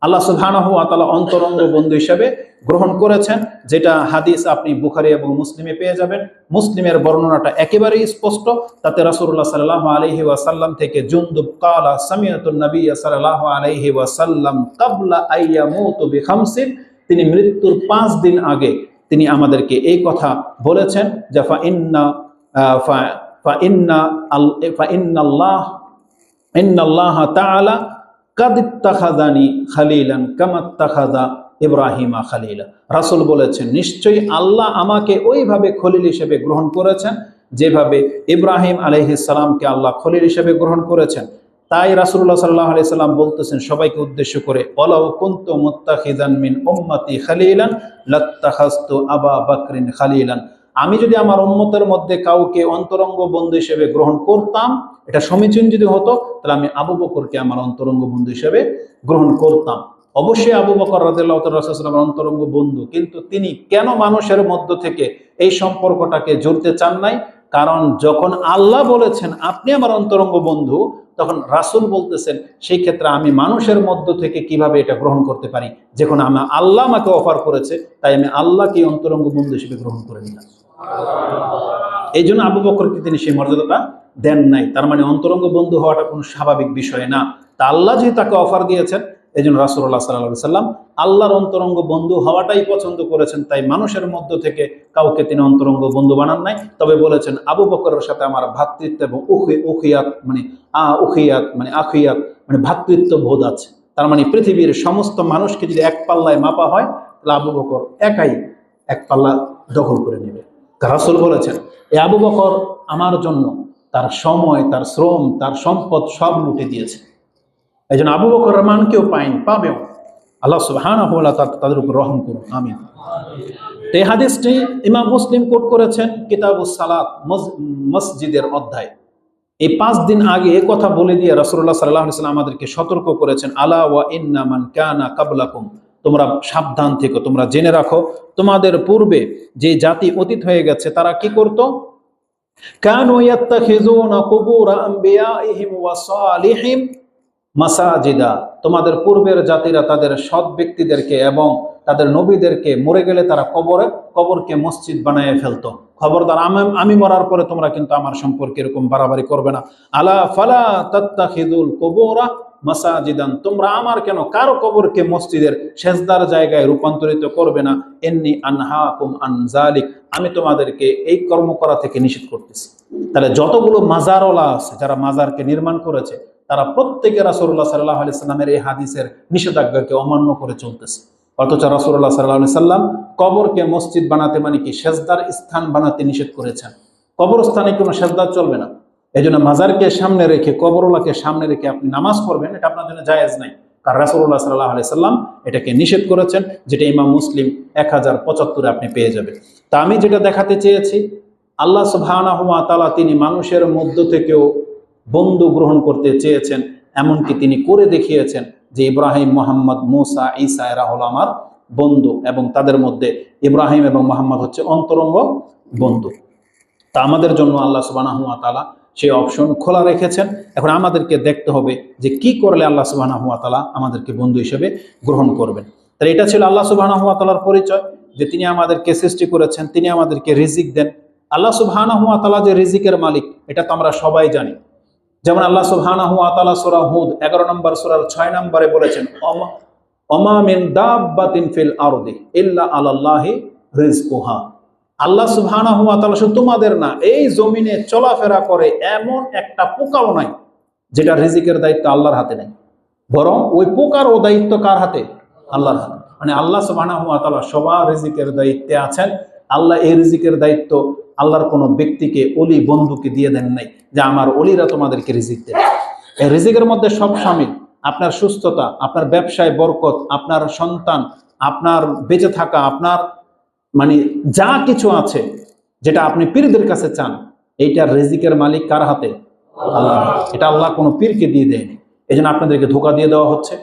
S1: আল্লাহ সুবহানাহু ওয়া তাআলা অন্তরঙ্গ বন্ধু হিসেবে গ্রহণ করেছেন, যেটা হাদিস আপনি বুখারী এবং মুসলিমে পেয়ে যাবেন। মুসলিমের বর্ণনাটা একেবারেই স্পষ্ট। তাতে রাসূলুল্লাহ সাল্লাল্লাহু আলাইহি ওয়াসাল্লাম থেকে জুনদুব ক্বালা সামিআতুন নবী সাল্লাল্লাহু আলাইহি ওয়াসাল্লাম ক্বাবলা আইয়ামুতু বিখামসিন, তিনি মৃত্যুর 5 দিন আগে তিনি আমাদেরকে এই কথা বলেছেন যে ইন্নাল্লাহ তাআলা কাদ ইত্তাখাযানি খালিলান কামা ইত্তাখাযা ইব্রাহিমা খালিলা। রাসূল বলেছেন নিশ্চয়ই আল্লাহ আমাকে ওইভাবে খলিল হিসেবে গ্রহণ করেছেন যেভাবে ইব্রাহিম আলাইহিস সালামকে আল্লাহ খলিল হিসেবে গ্রহণ করেছেন। তাই রাসূলুল্লাহ সাল্লাল্লাহু আলাইহি সাল্লাম বলতেছেন সবাইকে উদ্দেশ্য করে, ওয়ালাউ কুনতু মুত্তাখিযান মিন উম্মতি খালিলান লাত্তাখাযতু আবা বকরিন খালিলান, আমি যদি আমার উম্মতের মধ্যে কাউকে অন্তরঙ্গ বন্ধু হিসেবে গ্রহণ করতাম, এটা সমীচীন যদি হতো, তাহলে আমি আবু বকরকে আমার অন্তরঙ্গ বন্ধু হিসেবে গ্রহণ করতাম। অবশ্যই আবু বকর রাদিয়াল্লাহু তাআলা রাসূলের অন্তরঙ্গ বন্ধু, কিন্তু তিনি কেন মানুষের মধ্য থেকে এই সম্পর্কটাকে জুড়তে চান নাই? কারণ যখন আল্লাহ বলেছেন আপনি আমার অন্তরঙ্গ বন্ধু, তখন রাসূল বলতেছেন সেই ক্ষেত্রে আমি মানুষের মধ্য থেকে কিভাবে এটা গ্রহণ করতে পারি? যখন আল্লাহ আমাকে অফার করেছে, তাই আমি আল্লাহকে অন্তরঙ্গ বন্ধু হিসেবে গ্রহণ করে নিলাম। এই জন্য আবু বকরকে তিনি সেই মর্যাদাটা দেন নাই। তার মানে অন্তরঙ্গ বন্ধু হওয়াটা কোনো স্বাভাবিক বিষয় না। তা আল্লাহ যেহেতু তাকে অফার দিয়েছেন, এই জন্য রাসূলুল্লাহ সাল্লাল্লাহু আলাইহি সাল্লাম আল্লাহর অন্তরঙ্গ বন্ধু হওয়াটাই পছন্দ করেছেন। তাই মানুষের মধ্য থেকে কাউকে তিনি অন্তরঙ্গ বন্ধু বানান নাই। তবে বলেছেন আবু বকরের সাথে আমার ভ্রাতৃত্ব এবং উখিয়াত মানে ভ্রাতৃত্ব বোধ আছে। তার মানে পৃথিবীর সমস্ত মানুষকে যদি এক পাল্লায় মাপা হয়, তাহলে আবু বকর একাই এক পাল্লা দখল করে নেবে। রাসূল বলেছেন এই আবু বকর আমার জন্য তার সময়, তার শ্রম, তার সম্পদ সব লুটে দিয়েছে। এই জন্য আবু বকরের মান কেউ পাবেও। আল্লাহ সুবহানাহু ওয়া তাআলা তাদের উপর রহম করুন, আমিন। তো এই হাদিসটি ইমাম মুসলিম কোট করেছেন কিতাবুস সালাত মসজিদের অধ্যায়। এই 5 দিন আগে এই কথা বলে দিয়ে রাসূলুল্লাহ সাল্লাল্লাহু আলাইহি ওয়াসাল্লাম আমাদেরকে সতর্ক করেছেন, আলা ওয়া ইন্না মান কানা ক্বাবলাকুম, তোমরা সাবধান থেকো, তোমরা জেনে রাখো তোমাদের পূর্বে যে জাতি অতীত হয়ে গেছে তারা কি করত? কানু ইয়াত্তাখিযুনা কুবুর আম্বিয়াইহিম ওয়া সালিহিম মাসাজিদা, তোমাদের পূর্বের জাতিরা তাদের সৎ ব্যক্তিদেরকে এবং তাদের নবীদেরকে মরে গেলে তারা কবরকে মসজিদ বানায় ফেলতো। খবরদার আমি মরার পরে তোমরা কিন্তু আমার সম্পর্কে এরকম বাড়াবাড়ি করবে না। আলা ফালা তাত্তাখিযুল কুবুরা মাসাজিদান, তোমরা আমার কেন কারো কবরকে মসজিদের সেজদার জায়গায় রূপান্তরিত করবে না। ইন্নী আনহাকুম আন যালিক, আমি তোমাদেরকে এই কর্ম করা থেকে নিষেধ করতেছি। তাহলে যতগুলো মাজারওয়ালা আছে, যারা মাজারকে নির্মাণ করেছে, তারা প্রত্যেকে রাসূলুল্লাহ সাল্লাল্লাহু আলাইহি সাল্লামের এই হাদিসের নিষেধাজ্ঞাকে অমান্য করে চলতেছে। অথচ রাসূলুল্লাহ সাল্লাল্লাহু আলাইহি সাল্লাম কবরকে মসজিদ বানাতে মানে কি সেজদার স্থান বানাতে নিষেধ করেছেন। কবরস্থানে কোনো সেজদা চলবে না। এই জন্য মাজারকে সামনে রেখে, কবরওয়ালাকে সামনে রেখে আপনি নামাজ পড়বেন, এটা আপনার জন্য জায়েজ নাই। কারণ রাসূলুল্লাহ সাল্লাল্লাহু আলাইহি সাল্লাম এটাকে নিষেধ করেছেন, যেটা ইমাম মুসলিম 1075 আপনি পেয়ে যাবেন। তা আমি যেটা দেখাতে চেয়েছি, আল্লাহ সুবহানাহু ওয়া তাআলা তিনি মানুষের মধ্য থেকেও বন্ধু গ্রহণ করতে চেয়েছেন, এমনকি তিনি করে দেখিয়েছেন যে ইব্রাহিম, মুহাম্মদ, মুসা, ঈসা এরা হলো আমার বন্ধু, এবং তাদের মধ্যে ইব্রাহিম এবং মুহাম্মদ হচ্ছে অন্তরঙ্গ বন্ধু। তা আমাদের জন্য আল্লাহ সুবহানাহু ওয়া তাআলা সেই অপশন খোলা রেখেছেন। এখন আমাদেরকে দেখতে হবে যে কি করলে আল্লাহ সুবহানাহু ওয়া তাআলা আমাদেরকে বন্ধু হিসেবে গ্রহণ করবেন। তাহলে এটা ছিল আল্লাহ সুবহানাহু ওয়া তাআলার পরিচয়, যে তিনি আমাদেরকে সৃষ্টি করেছেন, তিনি আমাদেরকে রিজিক দেন। আল্লাহ সুবহানাহু ওয়া তাআলা যে রিজিকের মালিক, এটা তো আমরা সবাই জানি। যেমন আল্লাহ সুবহানাহু ওয়া তাআলা সূরা হুদ 11 নম্বর সূরার 6 নম্বরে বলেছেন, ওমা মিন দাব্বাতিন ফিল আরদি ইল্লা আলাল্লাহি রিজকুহা, আল্লাহ সুবহানাহু ওয়া তাআলা শুধু তোমাদের না, এই জমিনে চলাফেরা করে এমন একটা পোকাও নাই যেটা রিজিকের দায়িত্ব আল্লাহর হাতে নেই, বরং ওই পোকার ও দায়িত্ব কার হাতে? আল্লাহর হাতে। মানে আল্লাহ সুবহানাহু ওয়া তাআলা সবার রিজিকের দায়িত্বে আছেন, আল্লাহ এই রিজিকের দায়িত্ব আল্লাহর কোনো ব্যক্তিকে, অলি বন্ধুকে দিয়ে দেন নাই যে আমার অলিরা তোমাদেরকে রিজিক দেবে। এই রিজিকের মধ্যে সব শামিল, আপনার সুস্থতা, আপনার ব্যবসায় বরকত, আপনার সন্তান, আপনার বেঁচে থাকা, আপনার মানে যা কিছু আছে যেটা আপনি পীরদের কাছে চান, এইটার রিজিকের মালিক কার হাতে? আল্লাহ। এটা আল্লাহ কোনো পীরকে দিয়ে দেয়নি। এই জন্য আপনাদেরকে ধোঁকা দিয়ে দেওয়া হচ্ছে।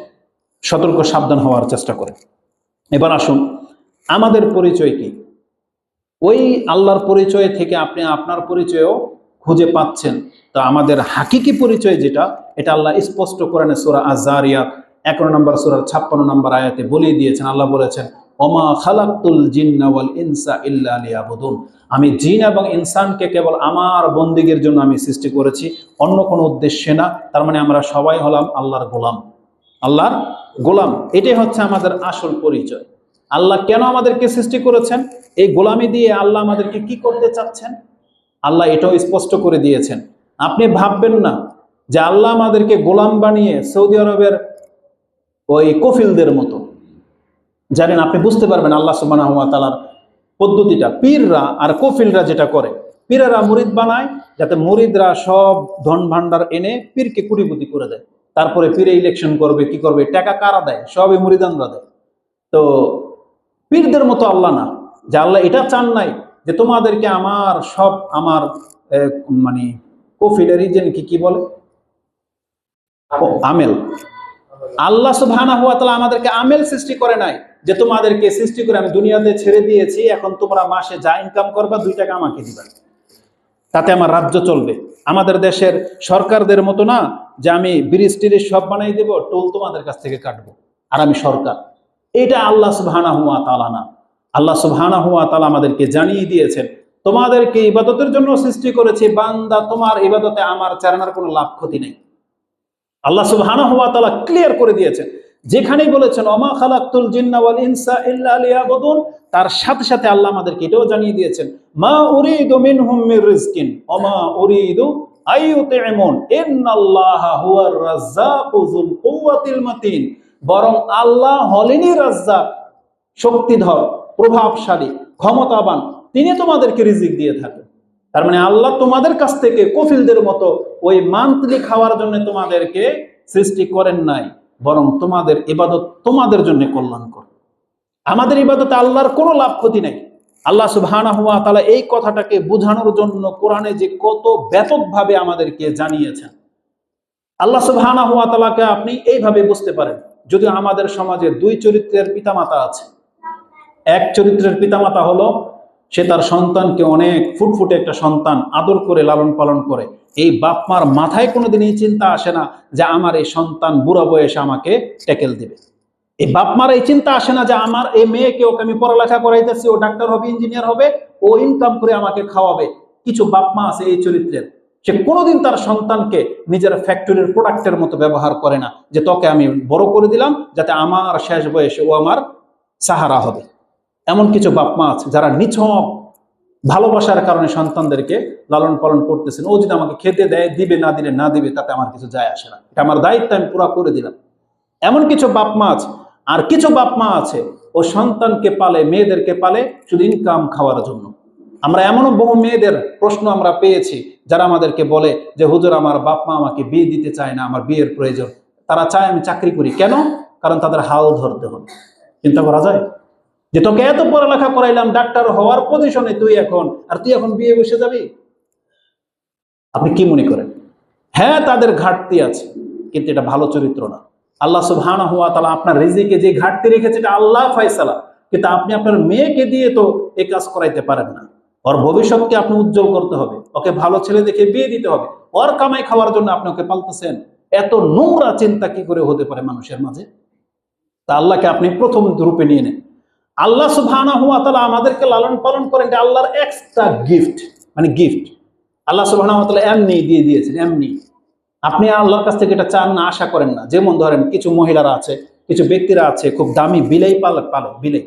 S1: সতর্ক সাবধান হওয়ার চেষ্টা করেন। এবার আসুন, আমাদের পরিচয় কি? ওই আল্লাহর পরিচয় থেকে আপনি আপনার পরিচয়ও খুঁজে পাচ্ছেন। তো আমাদের হাকিকি পরিচয় যেটা, এটা আল্লাহ স্পষ্ট করেন সূরা আয-যারিয়াত 11 নম্বর সূরার 56 নম্বর আয়াতে বলে দিয়েছেন। আল্লাহ বলেছেন, ওমা খালাকতুল জিন্না ওয়াল ইনসা ইল্লা লিয়াবুদুন, আমি জিন এবং ইনসানকে কেবল আমার বন্দিগির জন্য আমি সৃষ্টি করেছি, অন্য কোনো উদ্দেশ্যে না। তার মানে আমরা সবাই হলাম আল্লাহর গোলাম, আল্লাহর গোলাম। এটাই হচ্ছে আমাদের আসল পরিচয়। আল্লাহ কেন আমাদেরকে সৃষ্টি করেছেন? এই গোলামি দিয়ে আল্লাহ আমাদেরকে কি করতে চাচ্ছেন, আল্লাহ এটাও স্পষ্ট করে দিয়েছেন। আপনি ভাববেন না যে আল্লাহ আমাদেরকে গোলাম বানিয়ে সৌদি আরবের ওই কফিলদের মতো। জানেন, আপনি বুঝতে পারবেন আল্লাহ সুবহানাহু ওয়া তাআলার পদ্ধতিটা। পীররা আর কফিলরা যেটা করে, পীরেরা মুরিদ বানায় যাতে মুরিদরা সব ধন ভান্ডার এনে পীরকে কুটিপতি করে দেয়। তারপরে পীরে ইলেকশন করবে, কি করবে, টাকা কারা দেয়? সবই মুরিদানরা দেয়। তো পীরদের মতো আল্লাহ না, যে আল্লাহ এটা চান নাই যে তোমাদেরকে আমার সব আমার মানে কফিলের কি বলে, আমেল। আল্লাহ সুবহানাহু ওয়া তাআলা আমাদেরকে আমেল সৃষ্টি করে নাই যে তোমাদেরকে সৃষ্টি করে আমি দুনিয়াতে ছেড়ে দিয়েছি, এখন তোমরা মাসে যা ইনকাম করবা 2 টাকা আমাকে দিবা, তাতে আমার রাজ্য চলবে। আমাদের দেশের সরকারদের মতো না যে আমি ব্রিজ টিরিজ সব বানাই দেব, টোল তোমাদের কাছ থেকে কাটবো আর আমি সরকার। এটা আল্লাহ সুবহানাহু ওয়া তাআলা না। আল্লাহ সুবহানাহু ওয়া তাআলা আমাদেরকে জানিয়ে দিয়েছেন, তোমাদেরকে ইবাদতের জন্য সৃষ্টি করেছি, বান্দা তোমার ইবাদতে আমার চারানার কোনো লাভ ক্ষতি নেই। আল্লাহ সুবহানাহু ওয়া তাআলা ক্লিয়ার করে দিয়েছেন। যেখানেই বলেছেন ওমা খালাকতুল জিন্না ওয়াল ইনসা ইল্লা লিয়াবুদুন, তার সাথে সাথে আল্লাহ আমাদেরকে এটাও জানিয়ে দিয়েছেন, মা উরিদু মিনহুম মির রিজকিন ওমা উরিদু আইয়ুতঈমুন ইন্নাল্লাহা হুয়ার রাজ্জাকু যুল কুওয়াতিল মাতিন। বরং আল্লাহ হলেনই রাজ্জাক, শক্তিধর, প্রভাবশালী, ক্ষমতাবান, তিনি তোমাদেরকে রিজিক দিয়ে থাকেন। তার মানে আল্লাহ তোমাদের কাছ থেকে কফিলদের মতো ওই মান্থলি খাওয়ার জন্য তোমাদেরকে সৃষ্টি করেন নাই, বরং তোমাদের ইবাদত তোমাদের জন্য কল্যাণকর। আমাদের ইবাদতে আল্লাহর কোনো লাভ ক্ষতি নেই। আল্লাহ সুবহানাহু ওয়া তাআলা এই কথাটাকে বোঝানোর জন্য কোরআনে যে কত ব্যাপকভাবে আমাদেরকে জানিয়েছেন। আল্লাহ সুবহানাহু ওয়া তাআলাকে আপনি এইভাবে বুঝতে পারেন, যদি আমাদের সমাজে 2 চরিত্রের পিতামাতা আছে। এক চরিত্রের পিতামাতা হলো সে তার সন্তানকে অনেক ফুটফুটে একটা সন্তান আদর করে লালন পালন করে। এই বাপ মার মাথায় কোনোদিন এই চিন্তা আসে না যে আমার এই সন্তান বুড়া বয়সে আমাকে ট্যাকেল দিবে। এই বাপ মার এই চিন্তা আসে না যে আমার এই মেয়েকে, ওকে আমি পড়ালেখা করাইতেছি, ও ডাক্তার হবে, ইঞ্জিনিয়ার হবে, ও ইনকাম করে আমাকে খাওয়াবে। কিছু বাপ মা আছে এই চরিত্রের, সে কোনোদিন তার সন্তানকে নিজের ফ্যাক্টরির প্রোডাক্টের মতো ব্যবহার করে না, যে তোকে আমি বড় করে দিলাম যাতে আমার শেষ বয়সে ও আমার সাহারা হবে। এমন কিছু বাপ মা আছে যারা নিছক ভালোবাসার কারণে সন্তানদেরকে লালন পালন করতেছেন। ও যদি আমাকে খেতে দেয় দিবে, না দিলে না দিবে, তাতে আমার কিছু যায় আসে না, এটা আমার দায়িত্ব, আমি পুরা করে দিলাম। এমন কিছু বাপ মা আছে। আর কিছু বাপ মা আছে ও সন্তানকে পালে, মেয়েদেরকে পালে শুধু ইনকাম খাওয়ার জন্য। আমরা এমনও বহু মেয়েদের প্রশ্ন আমরা পেয়েছি যারা আমাদেরকে বলে যে হুজুর আমার বাপ মা আমাকে বিয়ে দিতে চায় না, আমার বিয়ের প্রয়োজন, তারা চায় আমি চাকরি করি। কেন? কারণ তাদের হাল ধরতে হবে। চিন্তা করা যায় যে তোকে এত পড়ালেখা করাইলাম, ডাক্তার হওয়ার পজিশনে তুই এখন, আর তুই এখন বিয়ে বসে যাবি? আপনি কি মনে করেন? হ্যাঁ, তাদের ঘাটতি আছে, কিন্তু এটা ভালো চরিত্র না। আল্লাহ সুবহানাহু ওয়া তাআলা আপনার রিজিকে যে ঘাটতি রেখেছে এটা আল্লাহ ফয়সালা, কিন্তু আপনি আপনার মেয়েকে দিয়ে তো এই কাজ করাইতে পারেন না। ওর ভবিষ্যৎকে আপনি উজ্জ্বল করতে হবে, ওকে ভালো ছেলে দেখে বিয়ে দিতে হবে। ওর কামাই খাওয়ার জন্য আপনি ওকে পালতেছেন। এত নোংরা চিন্তা কি করে হতে পারে মানুষের মাঝে? তা আল্লাহকে আপনি প্রথম রূপে নিয়ে নেন। আল্লাহ সুবহানাহু ওয়া তাআলা আমাদেরকে লালন পালন করেন, এটা আল্লাহর এক্সট্রা গিফট, মানে গিফট আল্লাহ সুবহানাহু ওয়া তাআলা এমনি দিয়ে দিয়েছেন, এমনি। আপনি আল্লাহর কাছ থেকে এটা চান না, আশা করেন না। যেমন ধরেন কিছু মহিলারা আছে, কিছু ব্যক্তিরা আছে খুব দামি বিলাই পালে, বিলাই।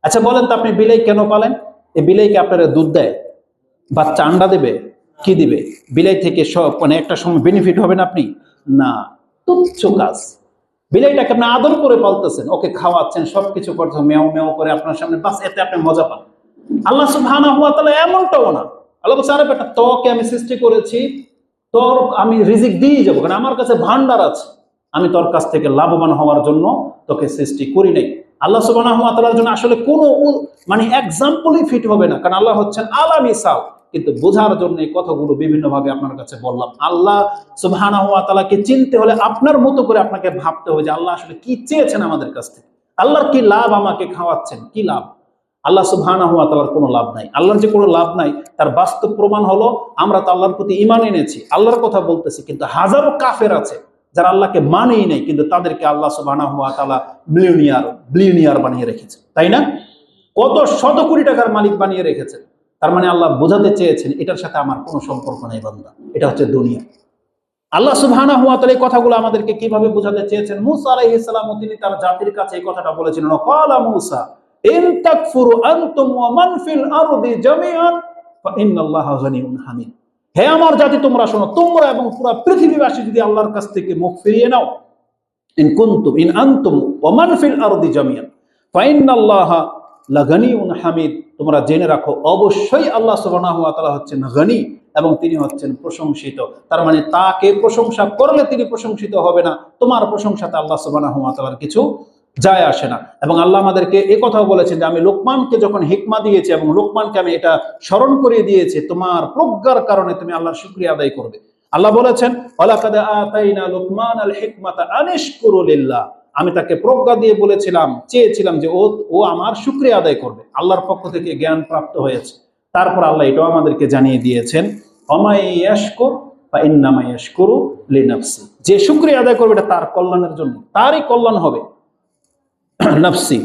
S1: আচ্ছা বলেন তো আপনি বিলাই কেন পালেন? এই বিলাইকে আপনারা দুধ দেয়, বাচ্চা আন্ডা দেবে, কি দিবে? বিলাই থেকে সব মানে একটা সময় বেনিফিট হবেন আপনি? না, তুচ্ছ কাজ। বিলাইটাকে আপনি আদর করে পালতেছেন, ওকে খাওয়াচ্ছেন, সবকিছু করছেন, মেও মেও করে আপনার সামনে, বাস এতে আপনি মজা পান। আল্লাহ সুবহানাহু ওয়া তাআলা এমনটাও না। আল্লাহ বলছে, আরে বেটা, তোকে আমি সৃষ্টি করেছি, তোর আমি রিজিক দিয়ে যাবো, কারণ আমার কাছে ভান্ডার আছে, আমি তোর কাছ থেকে লাভবান হওয়ার জন্য তোকে সৃষ্টি করি নাই। আল্লাহ সুবহানাহু ওয়া তাআলার জন্য আসলে কোনো মানে এক্সাম্পলই ফিট হবে না, কারণ আল্লাহ হচ্ছেন আলা মিসাল। কিন্তু বোঝার জন্য এই কথাগুলো বিভিন্ন ভাবে আপনার কাছে বললাম। আল্লাহ সুবহানাহু ওয়া তাআলাকে চিনতে হলে আপনার মতো করে আপনাকে ভাবতে হবে যে আল্লাহ আসলে কি চেয়েছেন আমাদের কাছ থেকে, আল্লাহর কি লাভ আমাকে খাওয়াচ্ছেন, কি লাভ। আল্লাহ সুবহানাহু ওয়া তাআলার কোনো লাভ নাই। আল্লাহর যে কোনো লাভ নাই তার বাস্তব প্রমাণ হলো আমরা তো আল্লাহর প্রতি ঈমান এনেছি, আল্লাহর কথা বলতেছি, কিন্তু হাজারো কাফের আছে যারা আল্লাহকে মানেই নাই, কিন্তু তাদেরকে আল্লাহ সুবহানাহু ওয়া তাআলা বিলিয়নিয়ার বানিয়ে রেখেছে, তাই না? কত শত কোটি টাকার মালিক বানিয়ে রেখেছে। তার মানে আল্লাহ বোঝাতে চেয়েছেন এটার সাথে আমার কোনো সম্পর্ক নেই বান্দা, এটা হচ্ছে দুনিয়া। আল্লাহ সুবহানাহু ওয়া তাআলা এই কথাগুলো আমাদেরকে কিভাবে বোঝাতে চেয়েছেন? মূসা আলাইহিস সালাম তিনি তার জাতির কাছে এই কথাটা বলেছিলেন, ক্বালা মূসা ইন তাকফুরু আনতুম ওয়া মান ফিল আরদি জামিআন ফা ইন্নাল্লাহা গানিয়্যুন হামিদ। হে আমার জাতি, তোমরা শোনো, তোমরা এবং পুরো পৃথিবীবাসী যদি আল্লাহর কাছ থেকে মুখ ফিরিয়ে নাও, ইন আনতুম ওয়া মান ফিল আরদি জামিআন ফা ইন্নাল্লাহা লাগানিয়্যুন হামিদ, তোমরা জেনে রাখো অবশ্যই আল্লাহ সুবহানাহু ওয়া তাআলা হচ্ছেন গনি এবং তিনি হচ্ছেন প্রশংসিত। তার মানে তাকে প্রশংসা করলে তিনি প্রশংসিত হবে না, তোমার প্রশংসাতে আল্লাহ সুবহানাহু ওয়া তাআলার কিছু যায় আসে না। এবং আল্লাহ আমাদেরকে এই কথাও বলেছেন যে আমি লোকমানকে যখন হিকমা দিয়েছি এবং লোকমানকে আমি এটা স্মরণ করিয়ে দিয়েছি, তোমার প্রজ্ঞার কারণে তুমি আল্লাহর শুকরিয়া আদায় করবে। আল্লাহ বলেছেন, ওয়ালাকাদ আতাইনা লুকমানাল হিকমাতা আনিশকুরু লিল্লাহ, আমি তাকে প্রজ্ঞা দিয়ে বলেছিলাম, চেয়েছিলাম যে ও আমার শুকরিয়া আদায় করবে, আল্লাহর পক্ষ থেকে জ্ঞান প্রাপ্ত হয়েছে। তারপর আল্লাহ এটাও আমাদেরকে জানিয়ে দিয়েছেন, ওমাই ইয়াশকুর ফা ইন্নামা ইয়াশকুরু লিনাফসি, যে শুকরিয়া আদায় করবে এটা তার কল্যাণের জন্য, তারই কল্যাণ হবে। নাফসি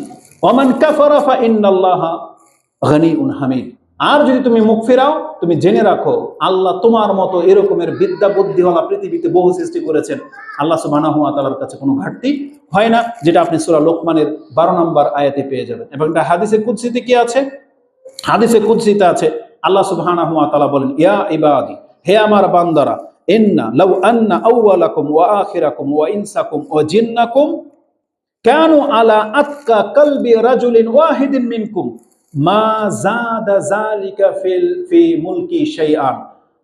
S1: ওমান কাফারা ফা ইন্নাল্লাহা গানিয়্যুন হামিদ। আর যদি তুমি মুখ ফেরাও, তুমি জেনে রাখো আল্লাহ তোমার মতো এরকমের বিদ্যা বুদ্ধিওয়ালা পৃথিবীতে বহু সৃষ্টি করেছেন, আল্লাহ সুবহানাহু ওয়া তাআলার কাছে কোনো ঘাটতি হয় না, যেটা আপনি সূরা লোকমানের 12 নম্বর আয়াতে পেয়ে যাবেন। এবং এটা হাদিসে কুদসিতে কি আছে? হাদিসে কুদসিতে আছে, আল্লাহ সুবহানাহু ওয়া তাআলা বলেন, ইয়া ইবাদি, হে আমার বান্দারা, ইন্না লাউ আন্না আউওয়ালাকুম ওয়া আখিরাকুম ওয়া ইনসাকুম ওয়া জিন্নাকুম কানু আলা আতকা কলবি রাজুলিন ওয়াহিদিন মিনকুম মা যাদা যালিকা ফি মুলকি শাইআন।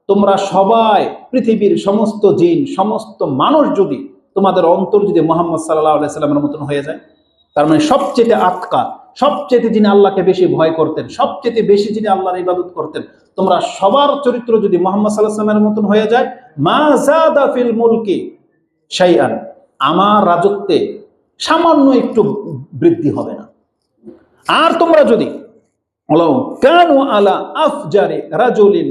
S1: তোমরা সবাই, পৃথিবীর সমস্ত জিন, সমস্ত মানুষ যদি তোমাদের অন্তর যদি মুহাম্মদ সাল্লাল্লাহু আলাইহি সাল্লামের মতন হয়ে যায়, তার মানে সবচেয়ে আতকা, সবচেয়ে যিনি আল্লাহকে বেশি ভয় করতেন, সবচেয়ে বেশি যিনি আল্লাহর ইবাদত করতেন, তোমরা সবার চরিত্র যদি মুহাম্মদ সাল্লাল্লাহু আলাইহি সাল্লামের মতন হয়ে যায়, মা যাদা ফিল মুলকি শাইআন, আমার রাজত্বে সামান্য একটু বৃদ্ধি হবে না। আর তোমরা যদি কানু আলা আফজারি রাজুলিন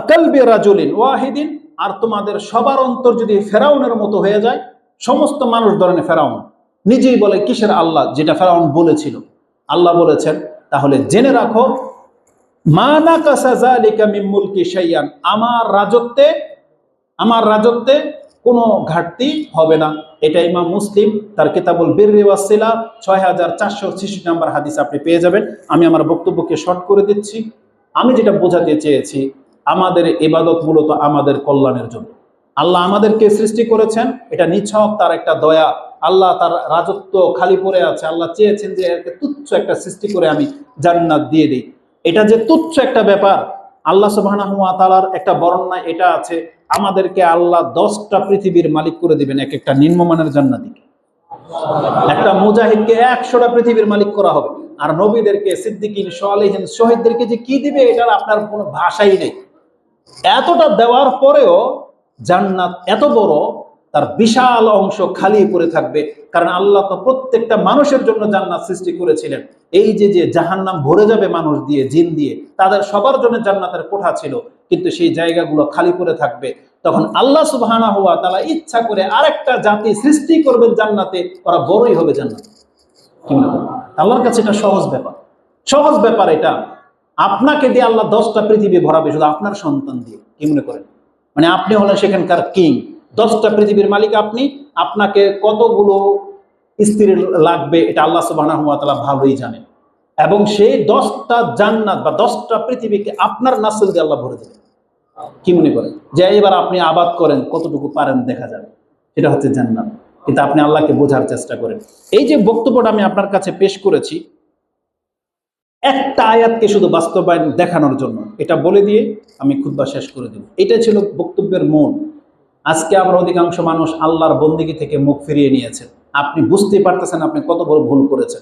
S1: কলবি রাজুলিন ওয়াহিদিন, আর তোমাদের সবার অন্তর যদি ফেরাউনের মতো হয়ে যায়, সমস্ত মানুষ ধরেন ফেরাউন নিজেই বলে কিসের আল্লাহ, যেটা ফেরাউন বলেছিল, আল্লাহ বলেছেন, তাহলে জেনে রাখো মা নাকাসা যালিকা মিন মুলকি শাইআন, আমার রাজত্বে কোনো ঘাটতি হবে না। এটা ইমাম মুসলিম তার কিতাবুল বিররি ওয়াস সিলা 6466 নম্বর হাদিস আপনি পেয়ে যাবেন। আমি আমার বক্তব্যকে শর্ট করে দিচ্ছি। আমি যেটা বোঝাতে চেয়েছি, আমাদের ইবাদত মূলত আমাদের কল্যাণের জন্য। আল্লাহ আমাদেরকে সৃষ্টি করেছেন, এটা নিছক তার একটা দয়া। আল্লাহ তার রাজত্ব খালি পড়ে আছে, আল্লাহ চেয়েছেন যে একে তুচ্ছ একটা সৃষ্টি করে আমি জান্নাত দিয়ে দিই। এটা যে তুচ্ছ একটা ব্যাপার, আল্লাহ সুবহানাহু ওয়া তাআলার একটা বর্ণনায় এটা আছে, আমাদেরকে আল্লাহ 10টা পৃথিবীর মালিক করে দিবেন এক একটা নিম্নমানের জান্নাতীকে। একটা মুজাহিদকে 100টা পৃথিবীর মালিক করা হবে। আর নবীদেরকে, সিদ্দিকিন, সালেহিন, শহীদদেরকে যে কি দিবে এটার আপনার কোনো ভাষাই নেই। এতটা দেওয়ার পরেও জান্নাত এত বড়, তার বিশাল অংশ খালি পড়ে থাকবে, কারণ আল্লাহ তো প্রত্যেকটা মানুষের জন্য জান্নাত সৃষ্টি করেছিলেন। এই যে জাহান্নাম ভরে যাবে মানুষ দিয়ে, জিন দিয়ে, তাদের সবার জন্য জান্নাতের কোঠা ছিল, কিন্তু সেই জায়গাগুলো খালি পড়ে থাকবে। তখন আল্লাহ সুবহানাহু ওয়া তাআলা ইচ্ছা করে আরেকটা জাতি সৃষ্টি করবেন জান্নাতে, ওরা বড়ই হবে জান্নাতে। আল্লাহর কাছে এটা সহজ ব্যাপার, সহজ ব্যাপার। এটা আপনাকে দিয়ে আল্লাহ 10টা পৃথিবী ভরাবে শুধু আপনার সন্তান দিয়ে। কি মনে করেন? মানে আপনি হলেন সেখানকার কিং, 10টা পৃথিবীর মালিক আপনি। আপনাকে কতগুলো স্ত্রী লাগবে এটা আল্লাহ সুবহানাহু ওয়া তাআলা ভালোই জানেন, এবং সেই 10টা জান্নাত বা 10টা পৃথিবীকে আপনার নাসল দিয়ে আল্লাহ ভরে দেবে। কি মনে করেন? যে এবার আপনি আবাদ করেন, কতটুকু পারেন দেখা যাবে, এটা হচ্ছে জান্নাত। কিন্তু আপনি আল্লাহকে বোঝার চেষ্টা করেন। এই যে বক্তব্যটা আমি আপনার কাছে পেশ করেছি, একটা আয়াতকে শুধু বাস্তবায়ন দেখানোর জন্য। এটা বলে দিয়ে আমি খুতবা শেষ করে দেব। এটা ছিল বক্তব্যের মূল। আজকে আমরা অধিকাংশ মানুষ আল্লাহর বন্দেগী থেকে মুখ ফিরিয়ে নিয়েছে। আপনি বুঝতেই পারতেছেন আপনি কত বড় ভুল করেছেন।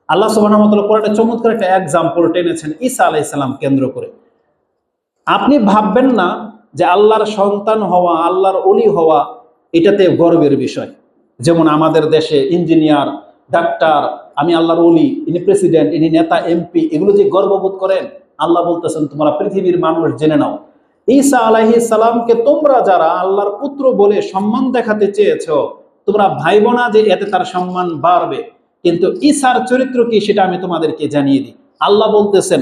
S1: আল্লাহ সুবহানাহু ওয়া তাআলা কোরআনে চমৎকার একটা এক্সাম্পল টেনেছেন ঈসা আলাইহিস সালাম কেন্দ্র করে। আপনি ভাববেন না যে আল্লাহর সন্তান হওয়া, আল্লাহর ওলি হওয়া এটাতে গর্বের বিষয়। যেমন আমাদের দেশে ইঞ্জিনিয়ার, ডাক্তার, আমি আল্লাহর ওলি, ইনি প্রেসিডেন্ট, ইনি নেতা, এমপি, এগুলো যে গর্ববোধ করেন, আল্লাহ বলতেছেন তোমরা পৃথিবীর মানুষ জেনে নাও, ঈসা আলাইহিস সালামকে তোমরা যারা আল্লাহর পুত্র বলে সম্মান দেখাতে চেয়েছো, তোমরা ভাইবো না যে এতে তার সম্মান বাড়বে, কিন্তু ঈসার চরিত্র কি সেটা আমি তোমাদেরকে জানিয়ে দিই। আল্লাহ বলতেছেন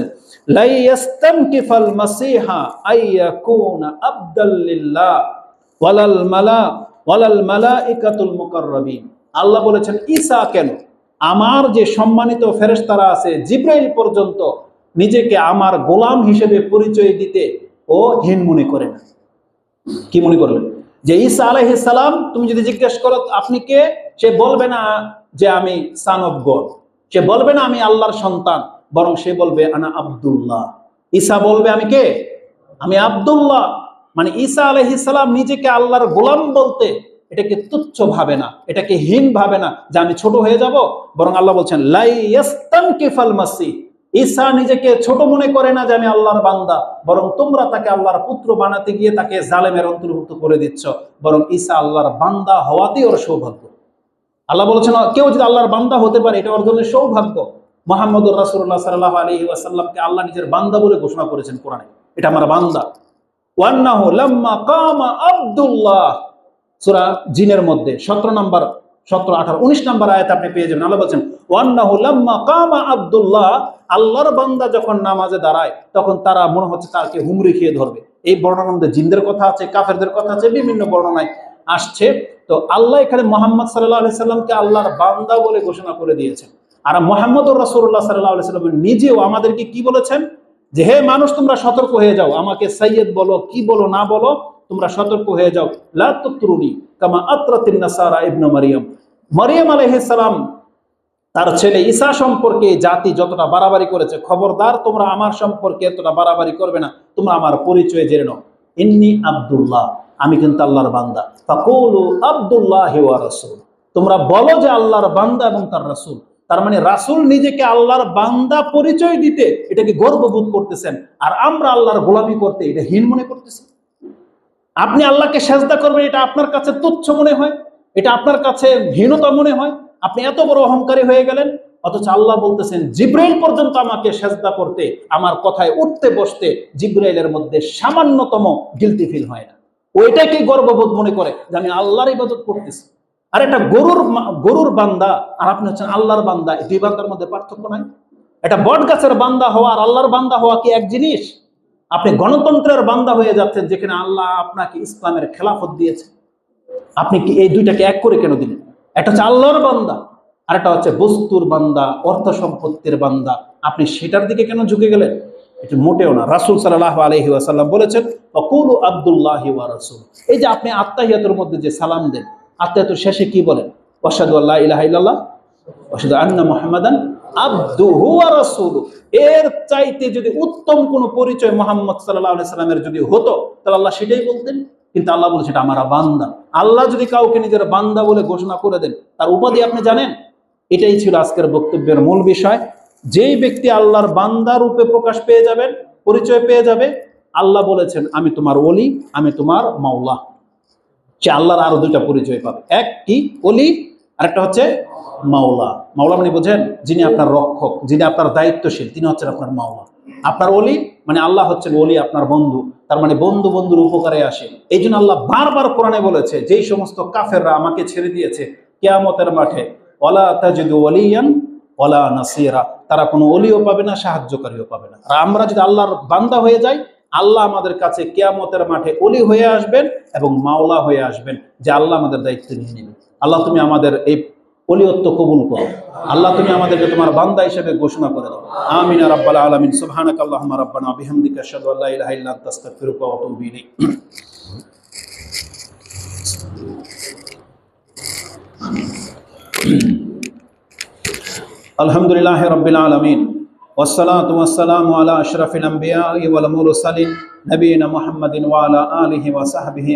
S1: লা ইয়াস্তানকিফাল মাসিহা আইয়াকুনা আবদাল লিল্লাহ ওয়ালাল মালাইকাতুল মুকাররাবিন। আল্লাহ বলেছেন ঈসা কেন, আমার যে সম্মানিত ফেরেশতারা আছে জিবরাইল পর্যন্ত নিজেকে আমার গোলাম হিসেবে পরিচয় দিতে ও হীন মনে করে না। কি মনে করলেন? যে ঈসা আলাইহিস সালাম তুমি যদি জিজ্ঞেস করো আপনি কে, সে বলবে না যে আমি সান অফ গড, সে বলবে না আমি আল্লাহর সন্তান, বরং সে বলবে আনা আব্দুল্লাহ। ঈসা বলবে আমি কে, আমি আব্দুল্লাহ। মানে ঈসা আলাইহিস সালাম নিজেকে আল্লাহর গোলাম বলতে এটাকে তুচ্ছ ভাবে না, এটাকে হীন ভাবে না যে আমি ছোট হয়ে যাব, বরং আল্লাহ বলছেন লা ইয়াস্তানকিফাল মাসিহ, ঈসা নিজেকে ছোট মনে করে না যে আমি আল্লাহর বান্দা, বরং তোমরা তাকে আল্লাহর পুত্র বানাতে গিয়ে তাকে জালেমের অন্তর্ভুক্ত করে দিচ্ছ। বরং ঈসা আল্লাহর বান্দা হওয়াতেই ওর সৌভাগ্য। আল্লাহ বলেছেন কেউ যদি আল্লাহর বান্দা হতে পারে এটা ওর জন্য সৌভাগ্য। মুহাম্মদুর রাসূলুল্লাহ সাল্লাল্লাহু আলাইহি ওয়াসাল্লামকে আল্লাহ নিজের বান্দা বলে ঘোষণা করেছেন কোরআনে, এটা আমার বান্দা। ওয়ান্নাহু লাম্মা কামা আব্দুল্লাহ, সূরা জিনের মধ্যে 17 নম্বর 17, 18, 19 নম্বর আয়াত আপনি পেয়ে যাবেন। আল্লাহ বলছেন ওয়ান্নাহু লাম্মা কামা আব্দুল্লাহ, আল্লাহর বান্দা যখন নামাজে দাঁড়ায় তখন তারা মনে হচ্ছে তাকে হুমড়ি খেয়ে ধরবে। এই বর্ণনার মধ্যে জিনদের কথা আছে, কাফেরদের কথা আছে, বিভিন্ন বর্ণনায় আসছে। তো আল্লাহ এখানে মুহাম্মদ সাল্লাল্লাহু আলাইহি সাল্লামকে আল্লাহর বান্দা বলে ঘোষণা করে দিয়েছেন। আর মুহাম্মদুর রাসূলুল্লাহ সাল্লাল্লাহু আলাইহি সাল্লাম নিজেও আমাদেরকে কি বলেছেন যে হে মানুষ তোমরা সতর্ক হয়ে যাও, আমাকে সাইয়্যেদ বলো কি বলো না বলো তোমরা সতর্ক হয়ে যাও। লা তুতরুনি কামা আতরাতিন নাসারা ইবনে মারইয়াম, মারইয়াম আলাইহিস সালাম তার ছেলে ঈসা সম্পর্কে জাতি যতটা বাড়াবাড়ি করেছে, খবরদার তোমরা আমার সম্পর্কে এতটা বাড়াবাড়ি করবে না, তোমরা আমার পরিচয় জেনে নাও। ইন্নী আব্দুল্লাহ, আমি কিন্তু আল্লাহর বান্দা। ফাকুলু আব্দুল্লাহি ওয়া রাসূল, তোমরা বলো যে আল্লাহর বান্দা এবং তার রাসূল। তার মানে রাসূল নিজেকে আল্লাহর বান্দা পরিচয় দিতে এটাকে গর্ববোধ করতেছেন, আর আমরা আল্লাহর গোলামি করতে এটা হীন মনে করতেছি। আপনি আল্লাহকে সেজদা করবেন এটা আপনার কাছে তুচ্ছ মনে হয়, এটা আপনার কাছে হীনতা মনে হয়, আপনি এত বড় অহংকারী হয়ে গেলেন। অথচ আল্লাহ বলতেছেন জিবরাইল পর্যন্ত আমাকে সেজদা করতে, আমার কথায় উঠতে বসতে জিবরাইলের মধ্যে সামান্যতম গিলটি ফিল হয় না। ওইটাকে গর্ববোধ মনে করে যে আমি আল্লাহর ইবাদত করতেছি। আর একটা গরুর বান্দা আর আপনি হচ্ছেন আল্লাহর বান্দা, এই দুই বান্দার মধ্যে পার্থক্য নাই? এটা বট গাছের বান্দা হওয়া আর আল্লাহর বান্দা হওয়া কি এক জিনিস? আপনি গণতন্ত্রের বান্দা হয়ে যাচ্ছেন যেখানে আল্লাহ আপনাকে ইসলামের খেলাফত দিয়েছে। আপনি কি এই দুইটাকে এক করে কেন দিলেন? একটা হচ্ছে আল্লাহর বান্দা আর একটা হচ্ছে বস্তুর বান্দা, অর্থ সম্পত্তির বান্দা, আপনি সেটার দিকে কেন ঝুঁকে গেলেন? এটা মোটেও না। রাসূল সাল্লাল্লাহু আলাইহি ওয়াসাল্লাম বলেছেন ওয়াকুলু আব্দুল্লাহি ওয়া রাসূল। এই যে আপনি আত্তাহিয়াতুর মধ্যে যে সালাম দেন, আত্তাহিয়াতুর শেষে কি বলেন? আশহাদু আল্লা ইলাহা ইল্লাল্লাহ ওয়া আশহাদু আন্না মুহাম্মাদান আবদুহু ওয়া রাসূলুহু। এর চাইতে যদি উত্তম কোন পরিচয় মুহাম্মদ সাল্লাল্লাহু আলাইহি সাল্লামের যদি হতো তাহলে আল্লাহ সেটাই বলতেন। কিন্তু আল্লাহ বলেছে এটা আমার বান্দা। আল্লাহ যদি কাউকে নিজের বান্দা বলে ঘোষণা করে দেন তার উপাধি আপনি জানেন? এটাই ছিল আজকের বক্তব্যের মূল বিষয়। যেই ব্যক্তি আল্লাহর বান্দা রূপে প্রকাশ পেয়ে যাবেন, পরিচয় পেয়ে যাবে, আল্লাহ বলেছেন আমি তোমার ওলি, আমি তোমার মাওলা। সে আল্লাহর আরো দুইটা পরিচয় পাবে, এক কি ওলি, আরেকটা হচ্ছে মাওলা। মাওলা মানে বোঝেন যিনি আপনার রক্ষক, যিনি আপনার দায়িত্বশীল, তিনি হচ্ছেন আপনার মাওলা। আপনার ওলি মানে আল্লাহ হচ্ছেন ওলি, আপনার বন্ধু। তার মানে বন্ধু বন্ধুর উপকারে আসে। এই জন্য আল্লাহ বারবার কোরআনে বলেছে যেই সমস্ত কাফেররা আমাকে ছেড়ে দিয়েছে কিয়ামতের মাঠে ওয়ালা তাজিদু ওয়ালিয়ান ওয়ালা নাসিরা, তারা কোনো ওলিও পাবে না, সাহায্যকারীও পাবে না। আর আমরা যদি আল্লাহর বান্দা হয়ে যাই, আল্লাহ আমাদের কাছে কিয়ামতের মাঠে ওলি হয়ে আসবেন এবং মাওলা হয়ে আসবেন, যে আল্লাহ আমাদের দায়িত্ব নিয়ে নেবেন। আল্লাহ তুমি আমাদের এই ওলিয়ত্ব কবুল করো। আল্লাহ তুমি আমাদেরকে তোমার বান্দা হিসেবে ঘোষণা করে দাও। আমিন ইয়া রাব্বাল আলামিন। সুবহানাকাল্লাহুম্মা রাব্বানা ওয়া বিহামদিকা আশহাদু আল্লা ইলাহা ইল্লা আনতা আস্তাগফিরুকা ওয়া আতুবু ইলাইক। আলহামদুলিল্লাহি রাব্বিল আলামিন ওয়াসসালাতু ওয়াসসালামু আলা আশরাফিল আম্বিয়া ওয়াল মুরসালিন নবিয়িনা মুহাম্মাদিন ওয়া আলা আলিহি ওয়া সাহবিহি